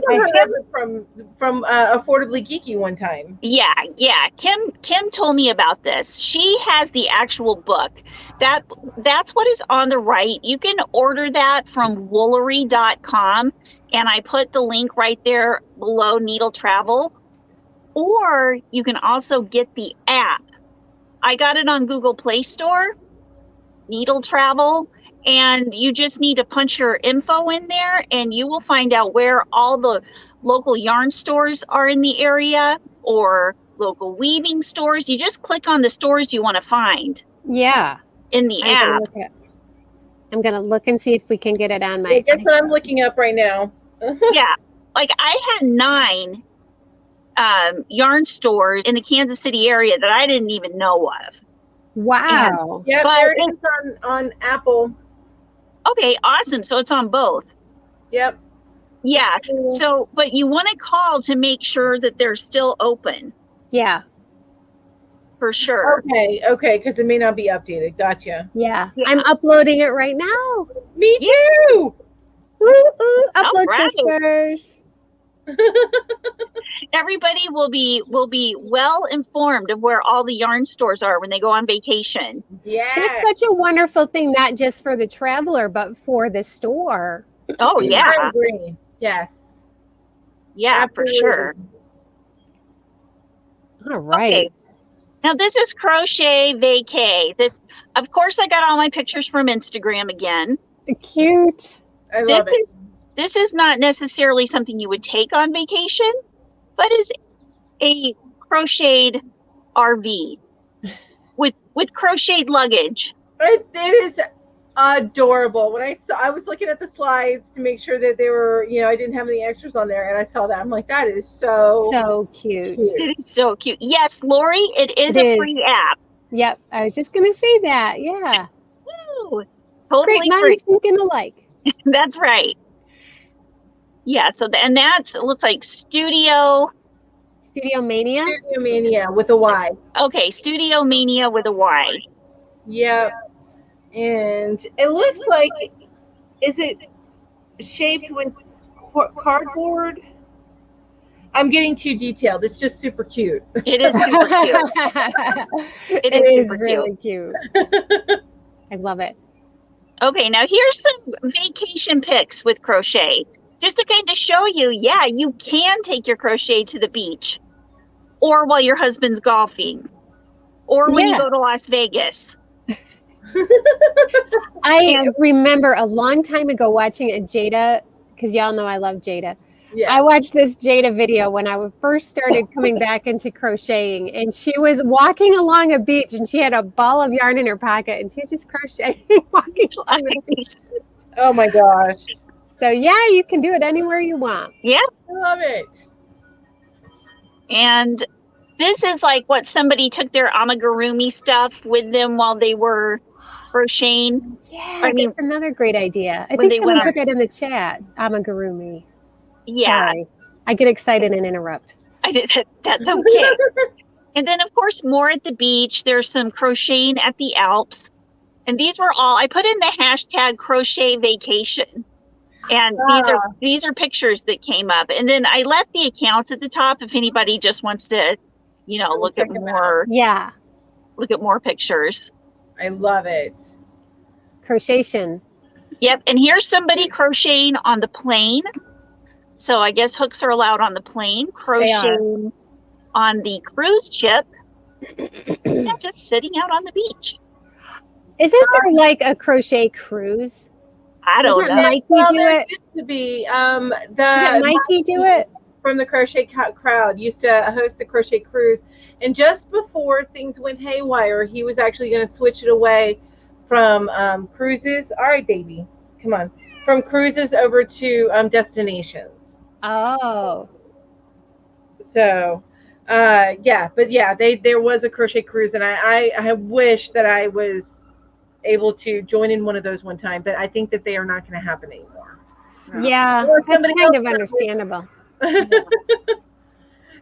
from Affordably Geeky one time. Yeah. Kim told me about this. She has the actual book. That's what is on the right. You can order that from woolery.com, and I put the link right there below Needle Travel. Or you can also get the app. I got it on Google Play Store, Needle Travel. And you just need to punch your info in there and you will find out where all the local yarn stores are in the area or local weaving stores. You just click on the stores you want to find. Yeah. In the app. I'm going to look and see if we can get it on my... I guess what I'm looking up right now. Yeah. Like I had 9 yarn stores in the Kansas City area that I didn't even know of. Wow. Yeah, there it is on Apple. Okay, awesome. So it's on both. Yep. Yeah. So, but you want to call to make sure that they're still open. Yeah. For sure. Okay, because it may not be updated. Gotcha. Yeah. I'm uploading it right now. Me too. Woo-hoo. Upload sisters. Everybody will be well informed of where all the yarn stores are when they go on vacation. Yeah. It's such a wonderful thing, not just for the traveler, but for the store. Oh yeah. I agree. Yes. Yeah, Absolutely. for sure. All right. Okay. Now this is Crochet Vacay. This, of course, I got all my pictures from Instagram again. Cute. I love it. This is not necessarily something you would take on vacation, but is a crocheted RV with crocheted luggage. It is adorable. When I was looking at the slides to make sure that they were, I didn't have any extras on there, and I saw that. I'm like, that is so cute. It is so cute. Yes, Lori, it is a free app. Yep, I was just gonna say that. Yeah. Woo, totally Great minds thinking alike. That's right. Yeah. So and that's, it looks like Studio Mania. Studio Mania with a Y. Okay, Studio Mania with a Y. Yep. And it looks like, is it shaped with cardboard? I'm getting too detailed. It's just super cute. It is super cute. It is super really cute. I love it. Okay, now here's some vacation pics with crochet. Just to kind of show you, yeah, you can take your crochet to the beach, or while your husband's golfing, or when you go to Las Vegas. I remember a long time ago watching a Jada, because y'all know I love Jada. Yeah. I watched this Jada video when I first started coming back into crocheting, and she was walking along a beach, and she had a ball of yarn in her pocket, and she was just crocheting walking along the beach. Oh my gosh. So yeah, you can do it anywhere you want. Yeah. I love it. And this is like what somebody took their amigurumi stuff with them while they were crocheting. Yeah, I mean, that's another great idea. I think someone put that in the chat, amigurumi. Yeah. Sorry. I get excited and interrupt. I did. That's okay. And then, of course, more at the beach. There's some crocheting at the Alps. And these were all, I put in the hashtag crochet vacation. And these are pictures that came up. And then I left the accounts at the top if anybody just wants to, look at more. Yeah. Look at more pictures. I love it. Crochet. Yep. And here's somebody crocheting on the plane. So I guess hooks are allowed on the plane. Crocheting on the cruise ship. And just sitting out on the beach. Isn't there like a crochet cruise? I don't know. Mikey do it? Used to be. Did Mikey do it? From the Crochet Crowd used to host the crochet cruise, and just before things went haywire, he was actually going to switch it away from cruises. All right, baby, come on, from cruises over to destinations. Oh, so there was a crochet cruise, and I wish that I was able to join in one of those one time, but I think that they are not going to happen anymore. Yeah, that's kind of understandable.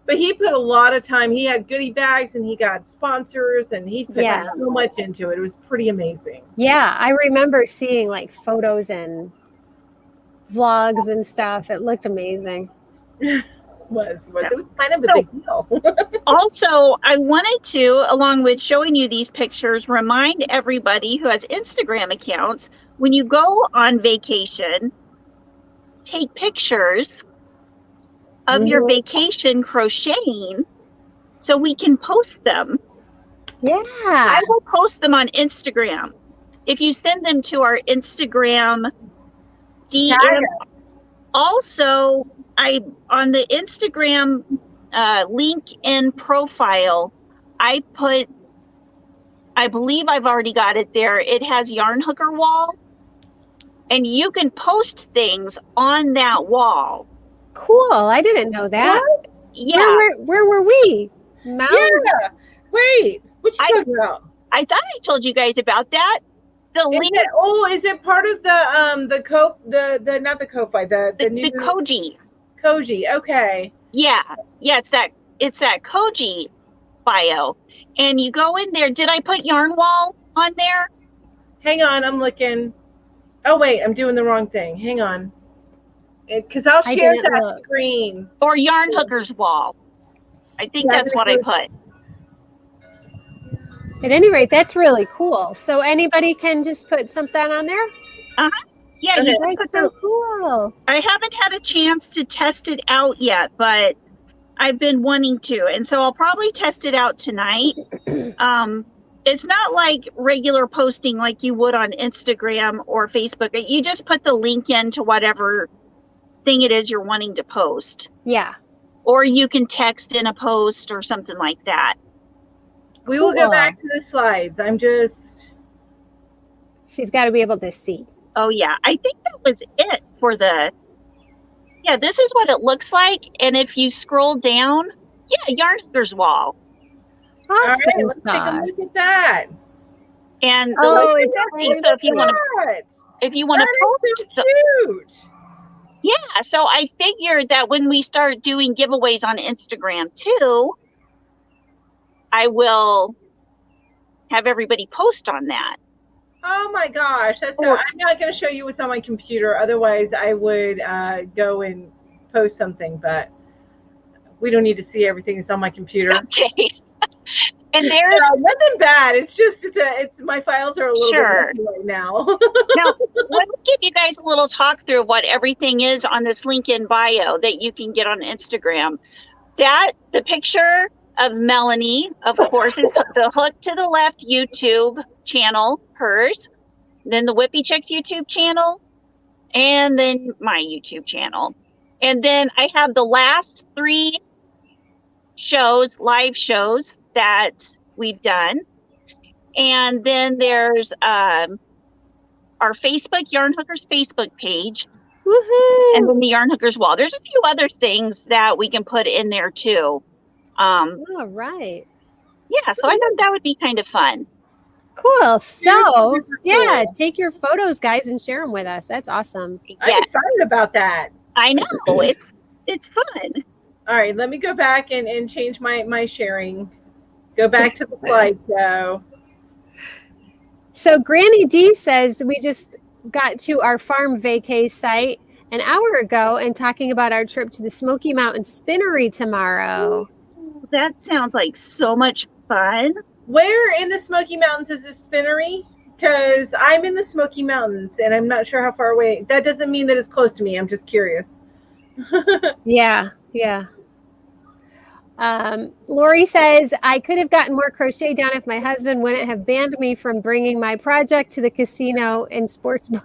But he put a lot of time. He had goodie bags, and he got sponsors, and he put so much into it. It was pretty amazing. Yeah, I remember seeing like photos and vlogs and stuff. It looked amazing. It was kind of a big deal. Also, I wanted to, along with showing you these pictures, remind everybody who has Instagram accounts, when you go on vacation, take pictures of your vacation crocheting so we can post them. Yeah. I will post them on Instagram. If you send them to our Instagram DM. Also, on the Instagram link in profile, I believe I've already got it there. It has yarn hooker wall, and you can post things on that wall. Cool. I didn't know that. What? Yeah. Where were we? Mount? Yeah. Wait. What you talking about? I thought I told you guys about that. The link. Is it part of the not the Ko-fi, the new Koji? Koji. Okay. Yeah. It's that Koji bio, and you go in there. Did I put yarn wall on there? Hang on, I'm looking. Oh wait, I'm doing the wrong thing. Hang on. Because I'll share didn't that look. screen. Or Yarn Hooker's wall. I think that's what I put. At any rate, that's really cool. So anybody can just put something on there? Yeah, Okay. you just put So cool. I haven't had a chance to test it out yet, but I've been wanting to. And so I'll probably test it out tonight. It's not like regular posting like you would on Instagram or Facebook. You just put the link into whatever thing it is you're wanting to post. Yeah. Or you can text in a post or something like that. We will go back to the slides. She's got to be able to see. Oh, yeah. I think that was it for yeah, this is what it looks like. And if you scroll down, yeah, Yarn Hooker's wall. Awesome. All right, let's take a look at that. And the list is empty. So if you want to post, so cute. Yeah, so I figured that when we start doing giveaways on Instagram too, I will have everybody post on that. Oh my gosh, I'm not going to show you what's on my computer. Otherwise, I would go and post something, but we don't need to see everything that's on my computer. Okay. And there's nothing bad. It's just it's my files are a little bit right now. Now, let me give you guys a little talk through of what everything is on this link in bio that you can get on Instagram. The picture of Melanie, of course, is the Hook to the Left YouTube channel, hers. Then the Whippy Chicks YouTube channel, and then my YouTube channel. And then I have the last 3 live shows that we've done. And then there's our Facebook, Yarn Hookers Facebook page. Woohoo! And then the Yarn Hookers wall. There's a few other things that we can put in there too. All right. Yeah, so I thought that would be kind of fun. Cool. So, yeah, take your photos, guys, and share them with us. That's awesome. I'm excited about that. I know. It's fun. All right, let me go back and change my sharing. Go back to the slideshow. So Granny D says we just got to our farm vacay site an hour ago and talking about our trip to the Smoky Mountain Spinnery tomorrow. That sounds like so much fun. Where in the Smoky Mountains is this spinnery? Because I'm in the Smoky Mountains and I'm not sure how far away. That doesn't mean that it's close to me. I'm just curious. Yeah. Lori says, I could have gotten more crochet done if my husband wouldn't have banned me from bringing my project to the casino and sportsbook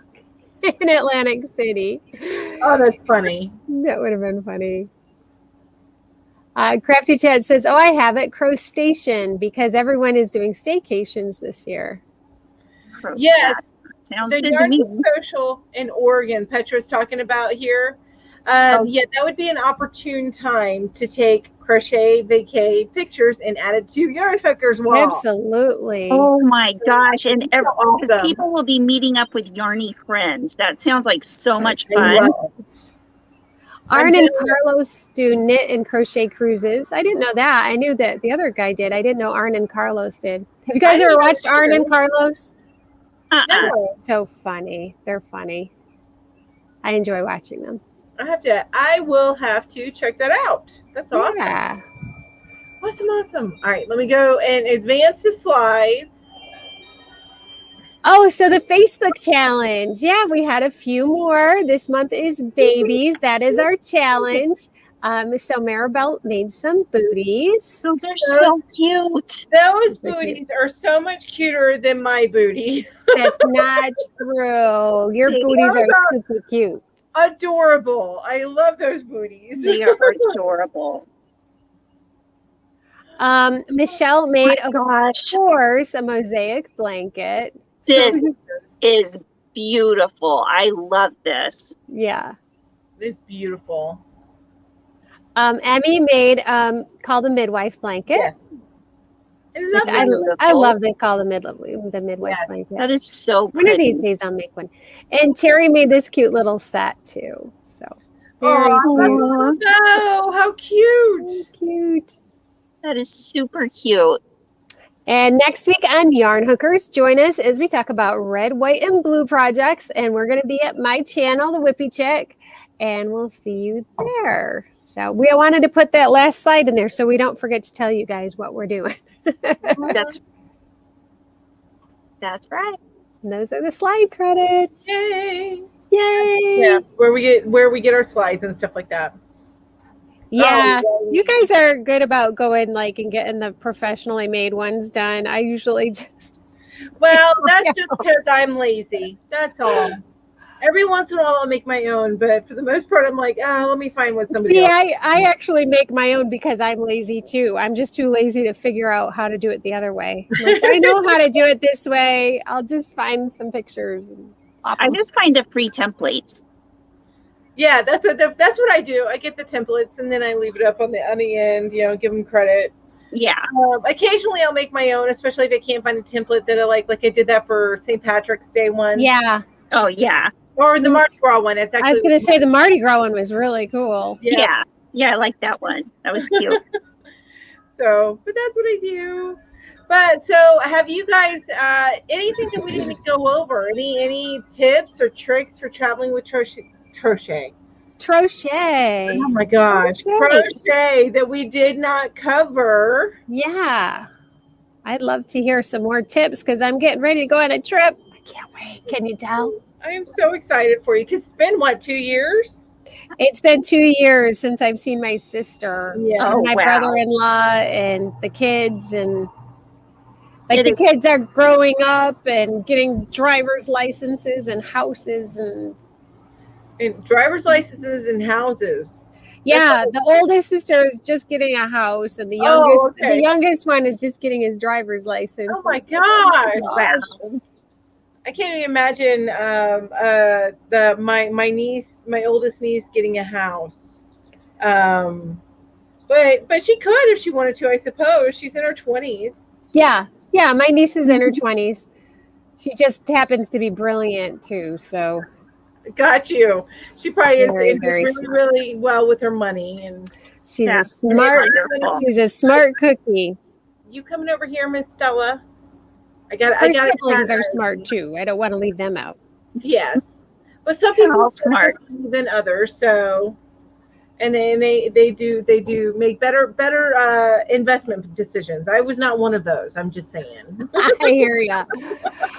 in Atlantic City. Oh, that's funny. That would have been funny. Crafty Chad says, I have it, Crow Station, because everyone is doing staycations this year. Yes. Sounds the good Yarn to me. Social in Oregon, Petra's talking about here. Yeah, that would be an opportune time to take crochet vacay pictures and add it to Yarn Hooker's wall. Absolutely. Oh my gosh. And because awesome. people will be meeting up with Yarny friends. That sounds like so much fun. Arn and Carlos do knit and crochet cruises. I didn't know that. I knew that the other guy did. I didn't know Arn and Carlos did. Have you guys ever watched Arn and Carlos? No. So funny. They're funny. I enjoy watching them. I will have to check that out. That's awesome. Yeah. Awesome. All right, let me go and advance the slides. Oh, so the Facebook challenge. Yeah, we had a few more. This month is babies. That is our challenge. So Maribel made some booties. Those are so cute. Those booties are so much cuter than my booty. That's not true. Your booties are super cute. Adorable. I love those booties. They are adorable. Michelle made, of course, a mosaic blanket. This is beautiful. I love this. Yeah. It's beautiful. Emmy made called a midwife blanket. Yes. I love they call the midwife blanket. That is so pretty. One of these days I'll make one. And Terry made this cute little set too. So very cute. Oh, how cute. Very cute. That is super cute. And next week on Yarn Hookers, join us as we talk about red, white, and blue projects. And we're going to be at my channel, The Whippy Chick. and we'll see you there. So we wanted to put that last slide in there so we don't forget to tell you guys what we're doing. That's right. And those are the slide credits. Yay! Yay! Yeah, where we get our slides and stuff like that. Yeah, you guys are good about going like and getting the professionally made ones done. I usually just that's just because I'm lazy. That's all. Every once in a while I'll make my own, but for the most part I'm like, let me find what somebody else. I actually make my own because I'm lazy too. I'm just too lazy to figure out how to do it the other way. Like, I know how to do it this way. I'll just find some pictures and I just find the free templates. Yeah, that's what I do. I get the templates and then I leave it up on the end, give them credit. Yeah. Occasionally I'll make my own, especially if I can't find a template that I like I did that for St. Patrick's Day one. Yeah. Oh yeah. Or the Mardi Gras one. It's actually I was going to say the Mardi Gras one was really cool. Yeah. Yeah, I like that one. That was cute. But that's what I do. But so have you guys anything that we didn't go over? Any tips or tricks for traveling with crochet? Crochet. Oh my gosh. Crochet that we did not cover. Yeah. I'd love to hear some more tips because I'm getting ready to go on a trip. I can't wait. Can you tell? I am so excited for you because it's been 2 years? It's been 2 years since I've seen my sister, Yeah. my brother-in-law, and the kids, and the kids are growing up and getting driver's licenses and houses and driver's licenses and houses. Yeah, the oldest sister is just getting a house, and the youngest one is just getting his driver's license. Oh my gosh! Wow. I can't even imagine my oldest niece getting a house. But she could if she wanted to, I suppose. She's in her 20s. Yeah, my niece is in her 20s. She just happens to be brilliant too, so. Got you. She probably is very really well with her money, and she's a smart cookie. You coming over here, Miss Stella? Her siblings are smart too. I don't want to leave them out. Yes, but some people are smart than others. So, and then they do make better investment decisions. I was not one of those. I'm just saying. I hear ya.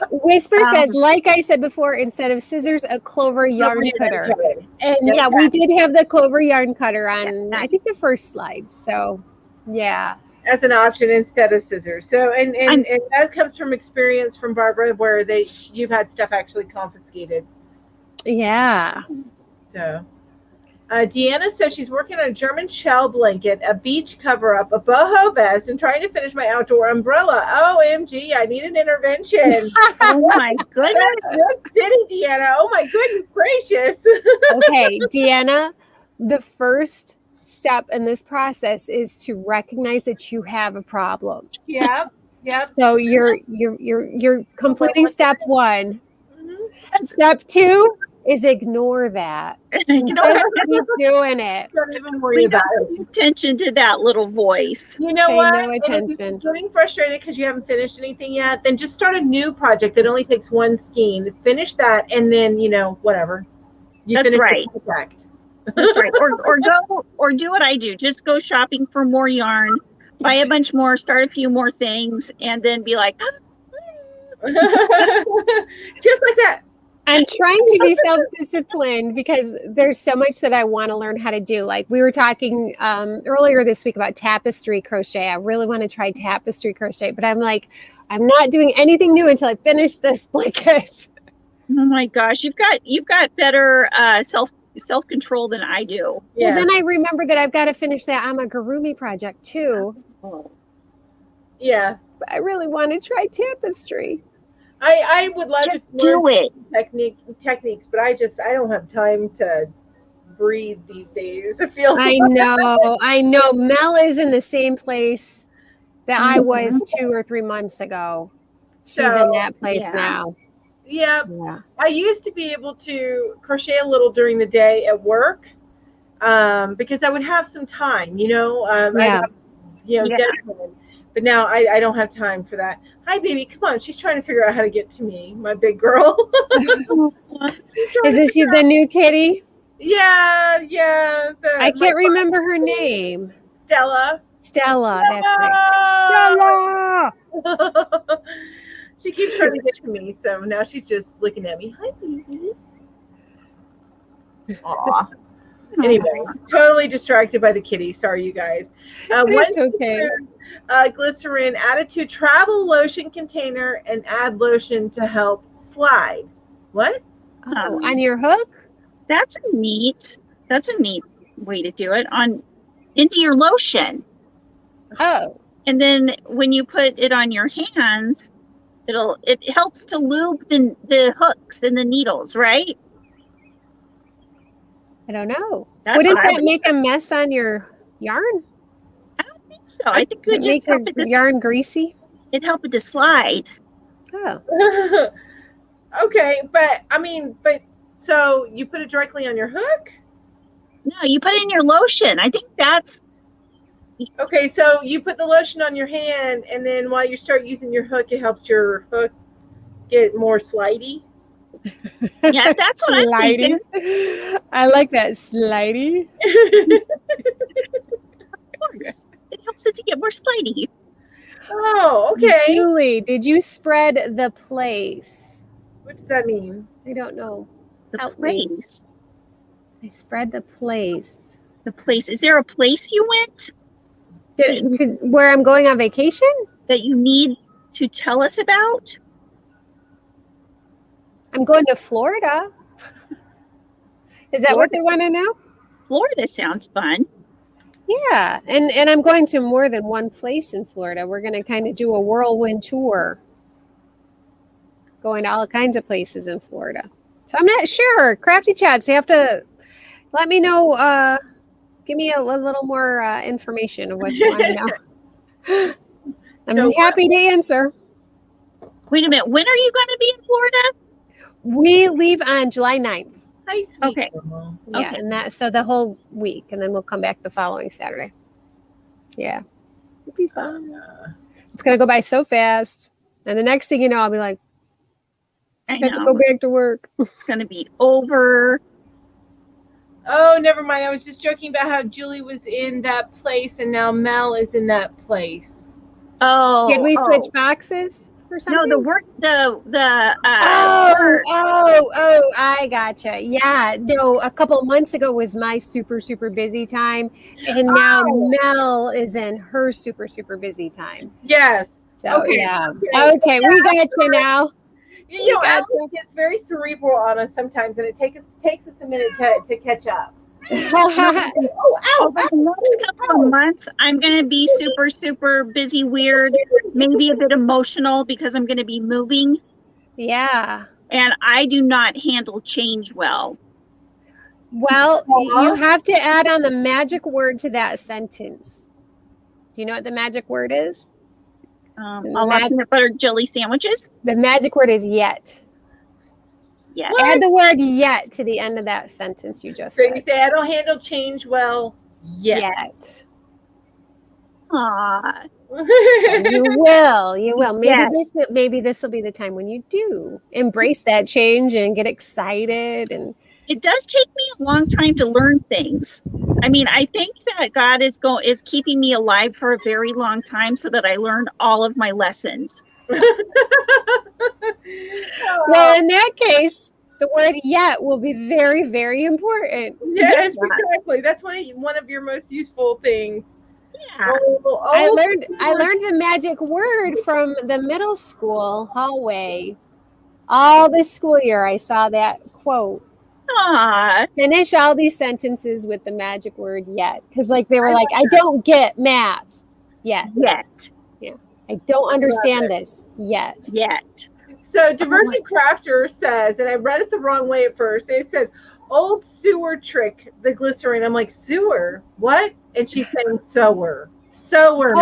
Whisper says, like I said before, instead of scissors, a clover yarn cutter. And we did have the clover yarn cutter on. I think the first slide. So, yeah. As an option instead of scissors. So and that comes from experience from Barbara where you've had stuff actually confiscated. Yeah. So Deanna says she's working on a German shell blanket, a beach cover-up, a boho vest, and trying to finish my outdoor umbrella. OMG, I need an intervention. Oh my goodness. What city, Deanna? Oh my goodness gracious. Okay, Deanna, the first step in this process is to recognize that you have a problem. Yeah. So you're completing step 1. Mm-hmm. Step 2 is ignore that. Just keep doing it. Don't even worry about it. Pay attention to that little voice. You know what? No attention. If you're getting frustrated because you haven't finished anything yet, then just start a new project that only takes one skein. Finish that, and then whatever. That's right. The project. That's right. Or do what I do. Just go shopping for more yarn, buy a bunch more, start a few more things, and then be like, just like that. I'm trying to be self-disciplined because there's so much that I want to learn how to do. Like we were talking earlier this week about tapestry crochet. I really want to try tapestry crochet, but I'm like, I'm not doing anything new until I finish this blanket. Oh my gosh, you've got better self-control than I do. Yeah. Well, then I remember that I've got to finish that amigurumi project too. Yeah. But I really want to try tapestry. I would love to do it. Techniques, but I don't have time to breathe these days. It feels I know. Mel is in the same place that I was 2 or 3 months ago. She's in that place now. Yeah. I used to be able to crochet a little during the day at work because I would have some time, dedicated. But now I don't have time for that. Hi, baby. Come on. She's trying to figure out how to get to me, my big girl. Is this the new kitty? Yeah. I can't remember her name. Stella. Stella. That's right. Stella. She keeps trying to get to me, so now she's just looking at me. Hi, baby. Aw. Anyway, totally distracted by the kitty. Sorry, you guys. It's okay. Glycerin added to travel lotion container and add lotion to help slide. What? Oh, on your hook? That's a neat way to do it. Into your lotion. Oh. And then when you put it on your hands, it helps to lube the hooks and the needles, right? I don't know. That's Wouldn't that make a mess on your yarn? I don't think so. I think it would just help it to yarn greasy. It'd help it to slide. Oh. Okay, but so you put it directly on your hook? No, you put it in your lotion. I think that's okay. So you put the lotion on your hand, and then while you start using your hook, it helps your hook get more slidey. Yeah, that's what I'm thinking. I like that, slidey. Of course. It helps it to get more slidey. Oh, okay. Julie, did you spread the place? What does that mean? I don't know. The place. I spread the place. The place. Is there a place you went? To where I'm going on vacation? That you need to tell us about? I'm going to Florida. Is that what they want to know? Florida sounds fun. Yeah, and I'm going to more than one place in Florida. We're going to kind of do a whirlwind tour. Going to all kinds of places in Florida. So I'm not sure. Crafty Chats, you have to let me know. Give me a little more information of what you want to know. I'm happy to answer. Wait a minute. When are you going to be in Florida? We leave on July 9th. Nice. Okay. Yeah, okay. And so the whole week, and then we'll come back the following Saturday. Yeah. It'll be fun. It's going to go by so fast. And the next thing you know, I'll be like, I have to go back to work. It's going to be over. Oh, never mind. I was just joking about how Julie was in that place and now Mel is in that place. Oh. Did we switch boxes or something? No, I gotcha. Yeah. No, a couple months ago was my super, super busy time. And now Mel is in her super, super busy time. Yes. So, yeah. Okay, we got you now. You know, Alex gets very cerebral on us sometimes, and it takes us a minute to catch up. For the next couple of months, I'm going to be super, super busy, weird, maybe a bit emotional because I'm going to be moving. Yeah. And I do not handle change well. Well, you have to add on the magic word to that sentence. Do you know what the magic word is? All our peanut butter jelly sandwiches. The magic word is yet. Yeah. Add the word yet to the end of that sentence you just said. So you say, I don't handle change well yet. Aww. You will. Maybe this will be the time when you do embrace that change and get excited. And it does take me a long time to learn things. I mean, I think that God is keeping me alive for a very long time so that I learn all of my lessons. Well, in that case, the word yet will be very, very important. Yes, exactly. That's one of your most useful things. Yeah. I learned the magic word from the middle school hallway. All this school year, I saw that quote. Aww. Finish all these sentences with the magic word yet. Because they were like, I don't get math yet. Yeah. I don't understand this yet. So Divergent Crafter says, and I read it the wrong way at first. It says, old sewer trick, the glycerin. I'm like, sewer? What? And she's saying sower. Sower.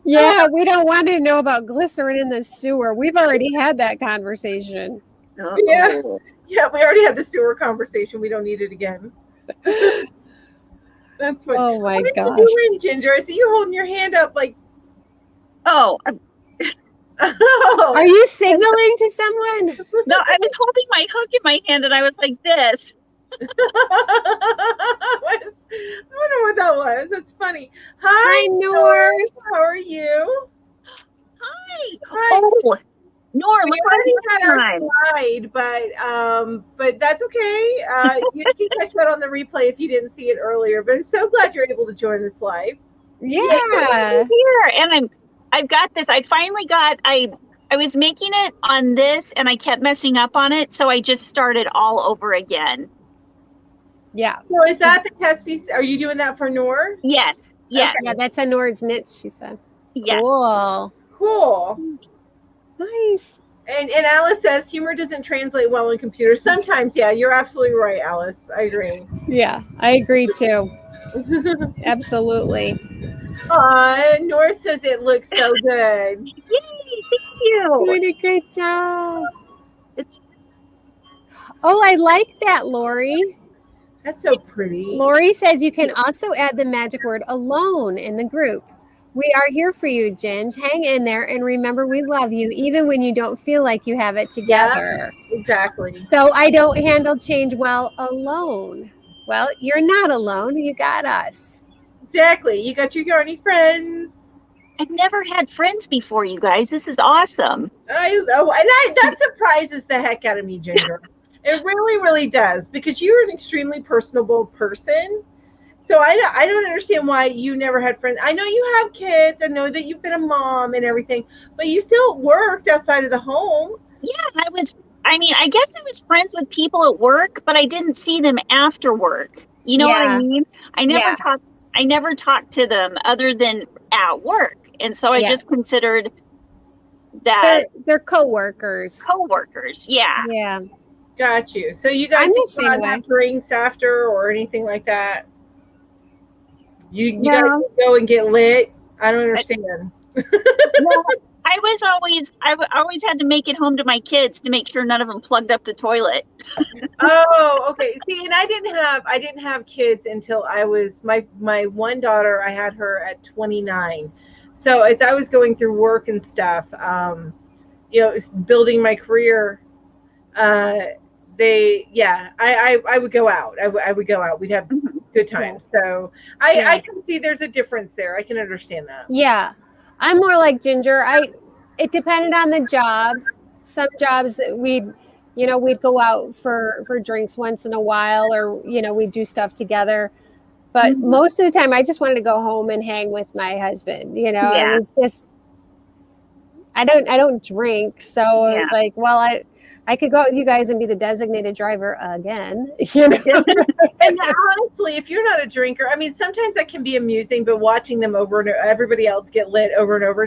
Yeah, we don't want to know about glycerin in the sewer. We've already had that conversation. Yeah, we already had the sewer conversation. We don't need it again. That's what. Oh my gosh. What are you doing, Ginger? I see you holding your hand up like. Oh. Oh. Are you signaling to someone? No, I was holding my hook in my hand and I was like this. I wonder what that was. That's funny. Hi, Nors. How are you? Hi. Hi. Oh, Nor, look already what had our slide, but that's okay. You can catch that on the replay if you didn't see it earlier. But I'm so glad you're able to join this live. Yeah. Here, and I've got this. I finally got. I was making it on this, and I kept messing up on it, so I just started all over again. Yeah. So is that the test piece? Are you doing that for Nor? Yes. Yes. Okay. Yeah, that's a Nor's niche, she said. Yes. Cool. Nice. And Alice says humor doesn't translate well on computers. Sometimes, yeah, you're absolutely right, Alice. I agree. Yeah, I agree too. Absolutely. Nor says it looks so good. Yay! Thank you. Doing a great job. Oh, I like that, Lori. That's so pretty. Lori says you can also add the magic word alone in the group. We are here for you, Ginge. Hang in there and remember we love you even when you don't feel like you have it together. Yeah, exactly. So I don't handle change well alone. Well, you're not alone. You got us. Exactly. You got your yarny friends. I've never had friends before, you guys. This is awesome. That surprises the heck out of me, Ginger. It really, really does, because you're an extremely personable person. So I don't understand why you never had friends. I know you have kids. I know that you've been a mom and everything, but you still worked outside of the home. Yeah, I guess I was friends with people at work, but I didn't see them after work. You know what I mean? I never talked to them other than at work. And so I just considered that they're coworkers. Coworkers, yeah. Yeah. Got you. So you guys didn't have drinks after or anything like that? You guys go and get lit? I don't understand. No, I always had to make it home to my kids to make sure none of them plugged up the toilet. Oh, okay. See, and I didn't have kids until I was my one daughter. I had her at 29. So as I was going through work and stuff, building my career, I would go out. I would go out. We'd have good times. So I can see there's a difference there. I can understand that. Yeah. I'm more like Ginger. It depended on the job. Some jobs that we'd go out for drinks once in a while, or, we'd do stuff together. But most of the time I just wanted to go home and hang with my husband. It was just, I don't drink. So it was like, well, I could go out with you guys and be the designated driver again. And honestly, if you're not a drinker, I mean, sometimes that can be amusing, but watching them everybody else get lit over and over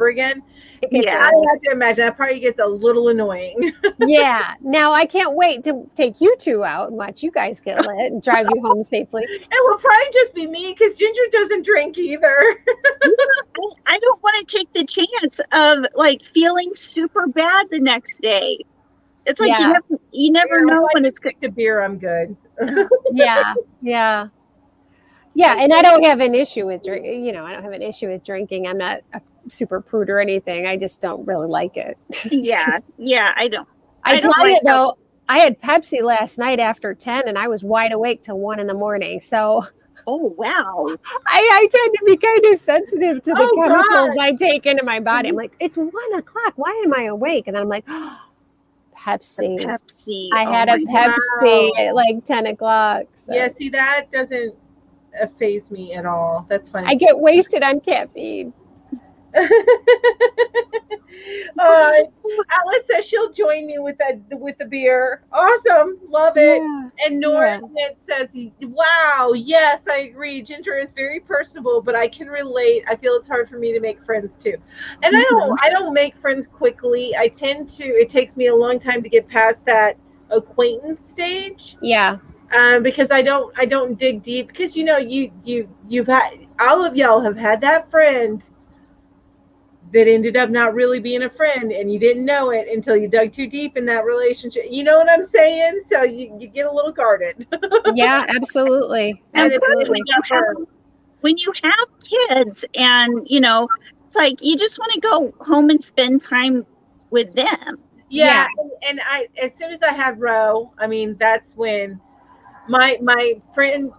again. I have to imagine that probably gets a little annoying. Yeah. Now I can't wait to take you two out and watch you guys get lit and drive you home safely. It will probably just be me, because Ginger doesn't drink either. I don't want to take the chance of feeling super bad the next day. It's like you never know when it's good. To beer, I'm good. Yeah. And I don't have an issue with drinking. I don't have an issue with drinking. I'm not a super prude or anything. I just don't really like it. I don't. I tell you though, I had Pepsi last night after 10, and I was wide awake till 1 a.m. So. Oh wow! I tend to be kind of sensitive to the chemicals I take into my body. I'm like, it's 1 o'clock. Why am I awake? And then I'm like, Pepsi. Pepsi. I had a Pepsi at 10 o'clock. So. Yeah, see, that doesn't faze me at all. That's funny. I get wasted on caffeine. Alice says she'll join me with the beer. Awesome, love it. Yeah. And Nora says, "Wow, yes, I agree. Ginger is very personable, but I can relate. I feel it's hard for me to make friends too, and I don't make friends quickly. It takes me a long time to get past that acquaintance stage. Yeah." Because I don't dig deep, because you've had, all of y'all have had that friend that ended up not really being a friend, and you didn't know it until you dug too deep in that relationship. You know what I'm saying? So you get a little guarded. Yeah, absolutely. Absolutely. When you have kids, and It's like you just want to go home and spend time with them. Yeah. And I, as soon as I had Ro, I mean, that's when my friend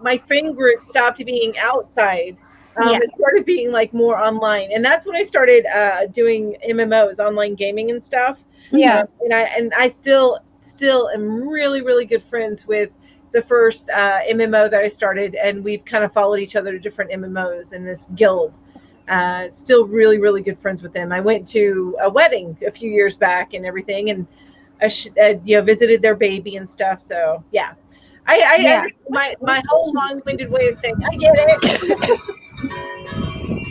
group stopped being outside. It started being like more online, and that's when I started doing MMOs, online gaming and stuff. Yeah. And I still am really, really good friends with the first MMO that I started, and we've kind of followed each other to different MMOs in this guild. Still really, really good friends with them. I went to a wedding a few years back and everything, and I visited their baby and stuff. So yeah, I my whole long-winded way of saying I get it.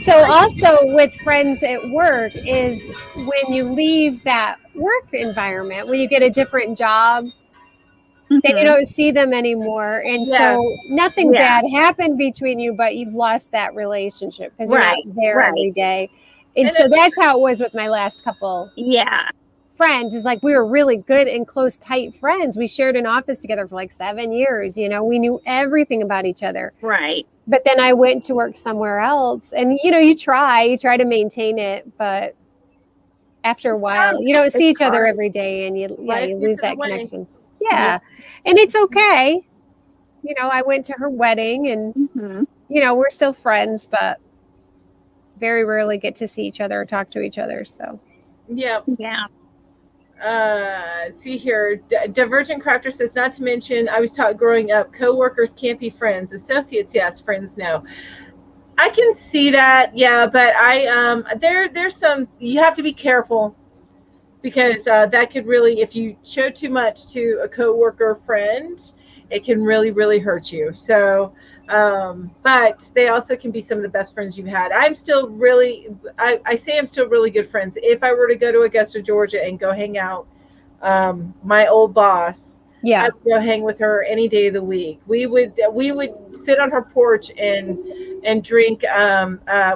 So also with friends at work is when you leave that work environment, when you get a different job, then you don't see them anymore. And so nothing bad happened between you, but you've lost that relationship because you're not there every day. And so that's how it was with my last couple friends. Is like we were really good and close, tight friends. We shared an office together for like 7 years. You know, we knew everything about each other. Right. But then I went to work somewhere else, and you try to maintain it, but after a while, you don't see each other every day, and you lose that connection. Yeah, and it's okay. I went to her wedding, and we're still friends, but very rarely get to see each other or talk to each other. So yeah. See here, Divergent Crafter says, not to mention, I was taught growing up, co-workers can't be friends. Associates, yes. Friends, no. I can see that, yeah, but there's some, you have to be careful, because that could really, if you show too much to a co-worker friend, it can really, really hurt you. So, but they also can be some of the best friends you've had. I'm still really, I say I'm still really good friends. If I were to go to Augusta, Georgia and go hang out, my old boss, I'd go hang with her any day of the week. We would sit on her porch and drink,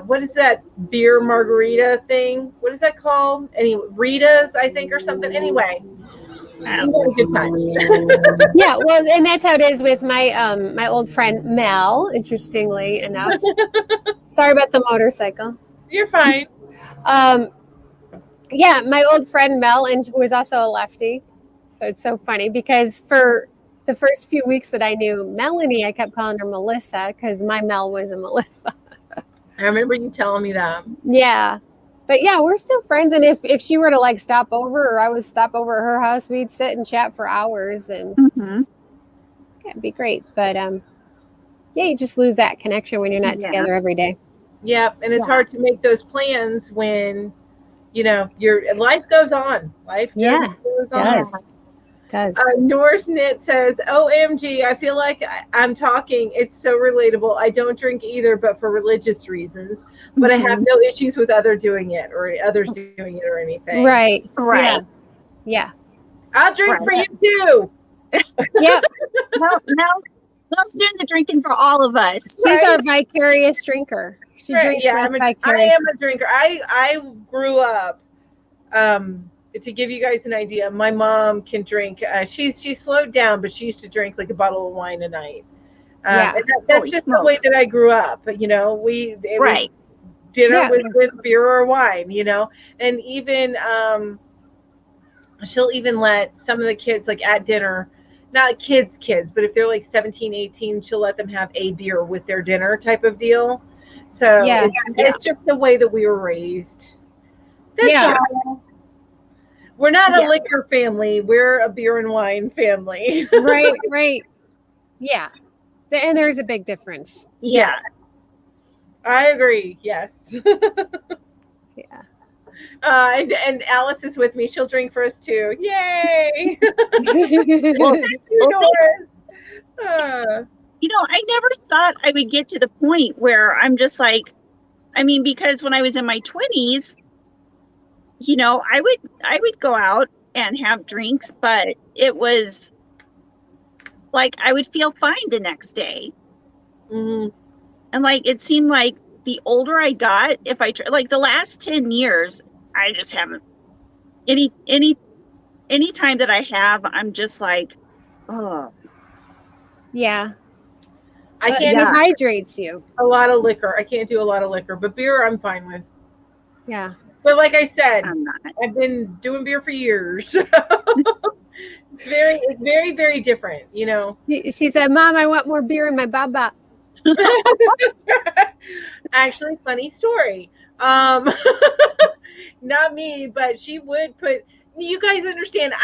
what is that beer margarita thing? What is that called? Rita's, I think, or something. Anyway. We had a good time. Yeah, well, and that's how it is with my my old friend Mel. Interestingly enough, sorry about the motorcycle. You're fine. Yeah, my old friend Mel, and who was also a lefty. So it's so funny because for the first few weeks that I knew Melanie, I kept calling her Melissa because my Mel was a Melissa. I remember you telling me that. Yeah. But yeah, we're still friends, and if she were to like stop over, or I would stop over at her house, we'd sit and chat for hours, and it'd be great. But yeah, you just lose that connection when you're not together every day. Yep, and it's hard to make those plans when your life goes on. Life goes on. Does. Norse Knit says, OMG, I feel like I'm talking. It's so relatable. I don't drink either, but for religious reasons. But I have no issues with others doing it or anything. Right. Yeah. I'll drink for you too. Yep. Mel's doing the drinking for all of us. She's our vicarious drinker. She drinks for us vicariously. I am a drinker. I grew up. To give you guys an idea, my mom can drink. She's slowed down, but she used to drink like a bottle of wine a night. And that's just the way that I grew up. But it was dinner with beer or wine. And even she'll even let some of the kids, like at dinner, not kids, but if they're like 17, 18, she'll let them have a beer with their dinner type of deal. So it's just the way that we were raised. That's all. We're not a liquor family. We're a beer and wine family. Right. Yeah. And there's a big difference. Yeah. I agree. Yes. Yeah. And Alice is with me. She'll drink for us too. Yay. Well, thank you, Doris. I never thought I would get to the point where I'm just like, because when I was in my 20s, I would go out and have drinks, but it was like I would feel fine the next day. And like it seemed like the older I got, if I like the last 10 years, I just haven't any time that I have, I'm just like, oh yeah. I can't dehydrates you. A lot of liquor. I can't do a lot of liquor, but beer I'm fine with. Yeah. But like I said, I'm not. I've been doing beer for years. It's very, very different, you know. She said, Mom, I want more beer in my baba. Actually, funny story. Not me, but she would put. You guys understand?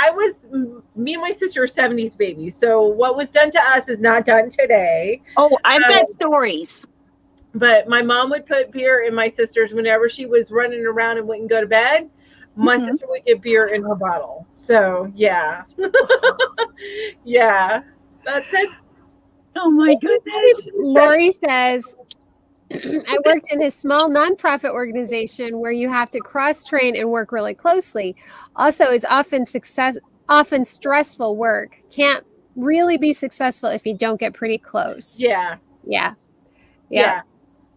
Me and my sister are 70s babies, so what was done to us is not done today. Oh, I've got stories. But my mom would put beer in my sister's whenever she was running around and wouldn't go to bed. My sister would get beer in her bottle. So yeah, yeah, that's it. Oh my goodness. Lori says, I worked in a small nonprofit organization where you have to cross-train and work really closely. Also, it's often stressful work. Can't really be successful if you don't get pretty close. Yeah.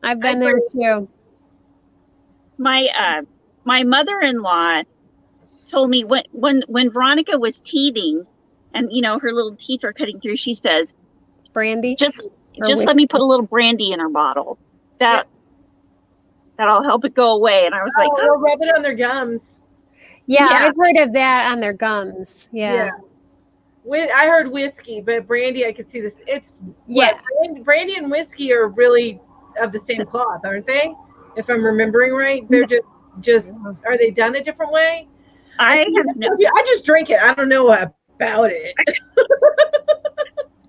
I've been there too. My mother-in-law told me when Veronica was teething, and you know her little teeth are cutting through, she says, brandy, just let me put a little brandy in her bottle. That'll help it go away. And I was like, they'll rub it on their gums. Yeah, I've heard of that on their gums. Yeah. I heard whiskey, but brandy, I could see this. Brandy and whiskey are really of the same cloth, aren't they? If I'm remembering right, they're just are they done a different way? I just drink it. I don't know about it.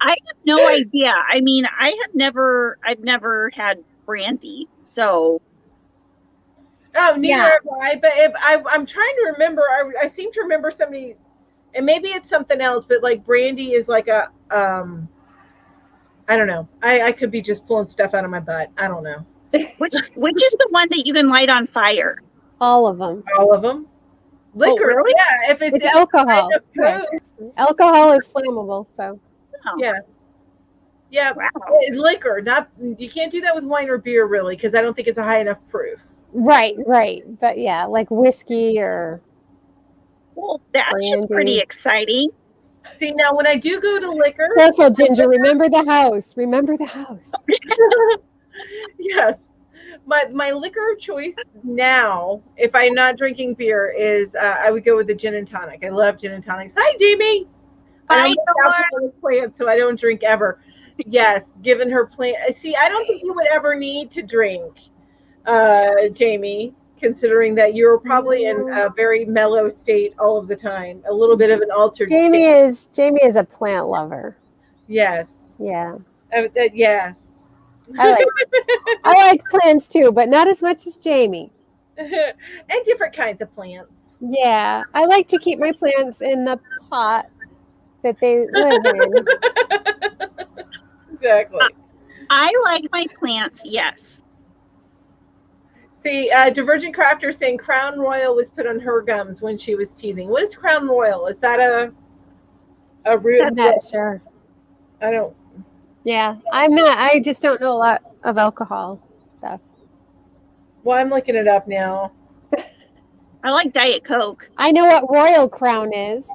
I have no idea. I mean, I've never had brandy, so. Oh, neither have I. But if I'm trying to remember, I seem to remember somebody, and maybe it's something else. But like brandy is like a I don't know. I could be just pulling stuff out of my butt. I don't know. Which is the one that you can light on fire? All of them. All of them. Liquor. Oh, really? Yeah. If it's alcohol. Alcohol is flammable. So. Oh. Yeah. Yeah. Wow. Liquor. You can't do that with wine or beer, really, because I don't think it's a high enough proof. Right. But yeah, like whiskey or. Well, that's just pretty exciting. See, now when I do go to liquor. Careful, Ginger. Remember the house. Remember the house. Yes. My liquor of choice now, if I'm not drinking beer, is I would go with the gin and tonic. I love gin and tonics. Hi, Jamie. I don't plant, so I don't drink ever. Yes, given her plant. See, I don't think you would ever need to drink, Jamie, considering that you're probably in a very mellow state all of the time. A little bit of an altered Jamie is a plant lover. Yes. Yeah. Yes. I like plants too, but not as much as Jamie. And different kinds of plants. Yeah, I like to keep my plants in the pot that they live in. Exactly. I like my plants, yes. See, Divergent Crafter saying Crown Royal was put on her gums when she was teething. What is Crown Royal? Is that a root? I'm not sure. I don't. Yeah, I'm not. I just don't know a lot of alcohol stuff. Well, I'm looking it up now. I like Diet Coke. I know what Royal Crown is.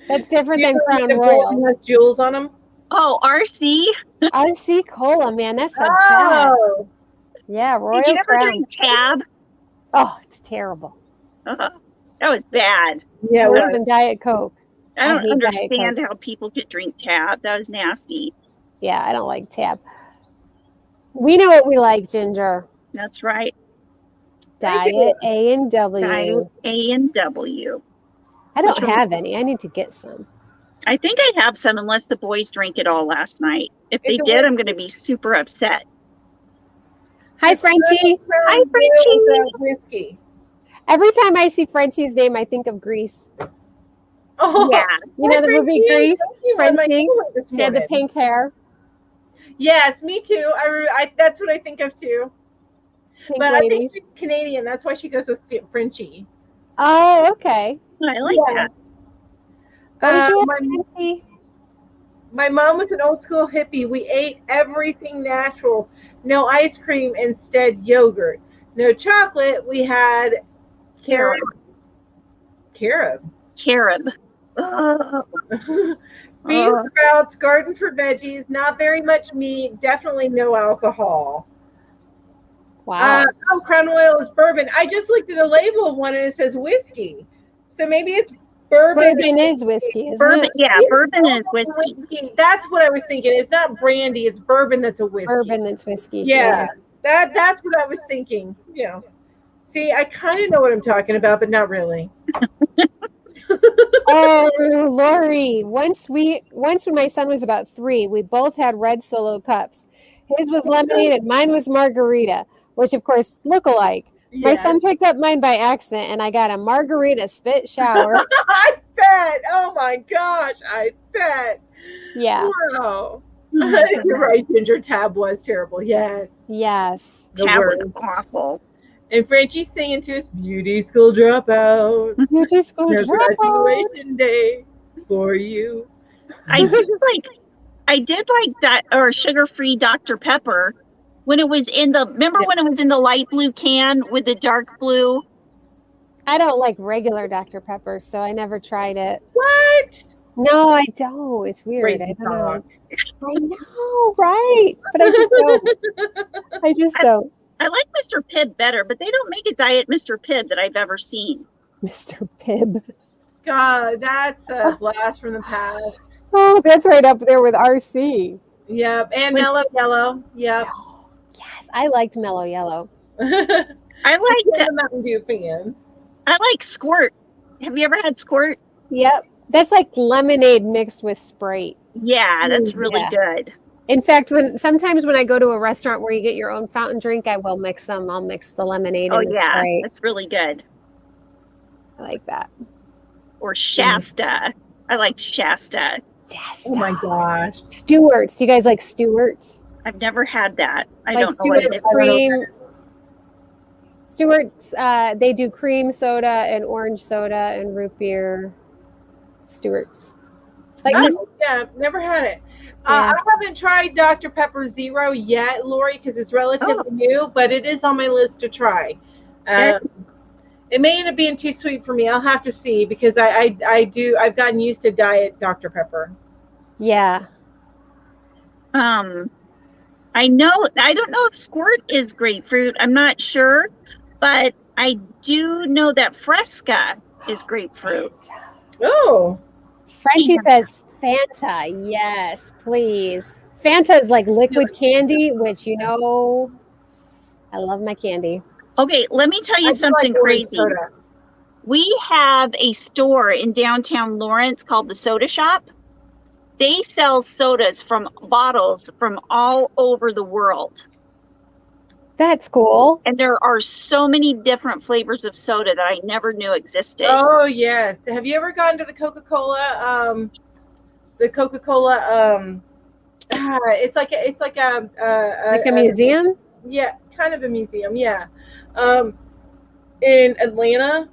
That's different than Crown Royal. Has jewels on them. Oh, RC. RC Cola, man, that's the best. Yeah, Royal Did you ever Crown. drink Tab? Oh, it's terrible. That was bad. Yeah, it's worse than Diet Coke. I don't understand how people could drink Tab. That was nasty. Yeah, I don't like Tab. We know what we like, Ginger. That's right. Diet A&W. Diet A&W. I don't have any. I need to get some. I think I have some unless the boys drank it all last night. If they did, I'm going to be super upset. Hi, Frenchie. Hi, Frenchie. Whiskey. Every time I see Frenchie's name, I think of Grease. Oh, yeah. You know the movie Grease? Frenchie. She had the pink hair. Yes, me too. That's what I think of too. Pink but ladies. I think she's Canadian. That's why she goes with Frenchie. Oh, okay. I like that. My mom was an old school hippie. We ate everything natural. No ice cream, instead yogurt. No chocolate. We had carob. Beans, sprouts, garden for veggies, not very much meat, definitely no alcohol. Wow. Crown oil is bourbon. I just looked at a label of one and it says whiskey. So maybe it's bourbon. Bourbon is whiskey, isn't Bourbon, it? yeah, bourbon is whiskey. That's what I was thinking. It's not brandy, it's bourbon that's a whiskey. Bourbon that's whiskey. Yeah. That's what I was thinking. Yeah. See, I kind of know what I'm talking about, but not really. Oh, Lori. Once when my son was about 3, we both had red Solo cups. His was lemonade and mine was margarita, which of course look alike. My son picked up mine by accident and I got a margarita spit shower. I bet. Oh my gosh, I bet. Yeah. Wow. You're right, Ginger. Tab was terrible. Yes. Yes. Tab was awful. And Frenchie's singing to us, Beauty School Dropout. Beauty School Dropout. Graduation day for you. I did like that, or sugar-free Dr. Pepper when it was in the, remember when it was in the light blue can with the dark blue? I don't like regular Dr. Pepper, so I never tried it. What? No, I don't. It's weird. Crazy I don't know. talk. I know, right? But I just don't. I like Mr. Pibb better, but they don't make a diet Mr. Pibb that I've ever seen. Mr. Pibb. God, that's a blast from the past. Oh, that's right up there with RC. Yep, and Mellow Yellow. Yep. Yes, I liked Mellow Yellow. I liked I'm a Mountain Dew fan. I like Squirt. Have you ever had Squirt? Yep. That's like lemonade mixed with Sprite. Yeah, that's really good. In fact, sometimes when I go to a restaurant where you get your own fountain drink, I will mix them. I'll mix the lemonade and the Sprite. That's really good. I like that. Or Shasta. I liked Shasta. Shasta. Oh my gosh. Stewart's. Do you guys like Stewart's? I've never had that. I like don't know what it Stewart's is. cream. Stewart's, they do cream soda and orange soda and root beer. Stewart's. Like yeah, never had it. I haven't tried Dr. Pepper Zero yet, Lori, because it's relatively new, but it is on my list to try. It may end up being too sweet for me. I'll have to see, because I've gotten used to diet Dr. Pepper. Yeah. I don't know if Squirt is grapefruit. I'm not sure, but I do know that Fresca is grapefruit. Oh. Frenchie says Fanta. Yes, please. Fanta is like liquid candy, which, I love my candy. Okay, let me tell you something crazy. We have a store in downtown Lawrence called the Soda Shop. They sell sodas from bottles from all over the world. That's cool. And there are so many different flavors of soda that I never knew existed. Oh, yes. Have you ever gone to the Coca-Cola? It's like a museum? Yeah, kind of a museum, yeah. In Atlanta?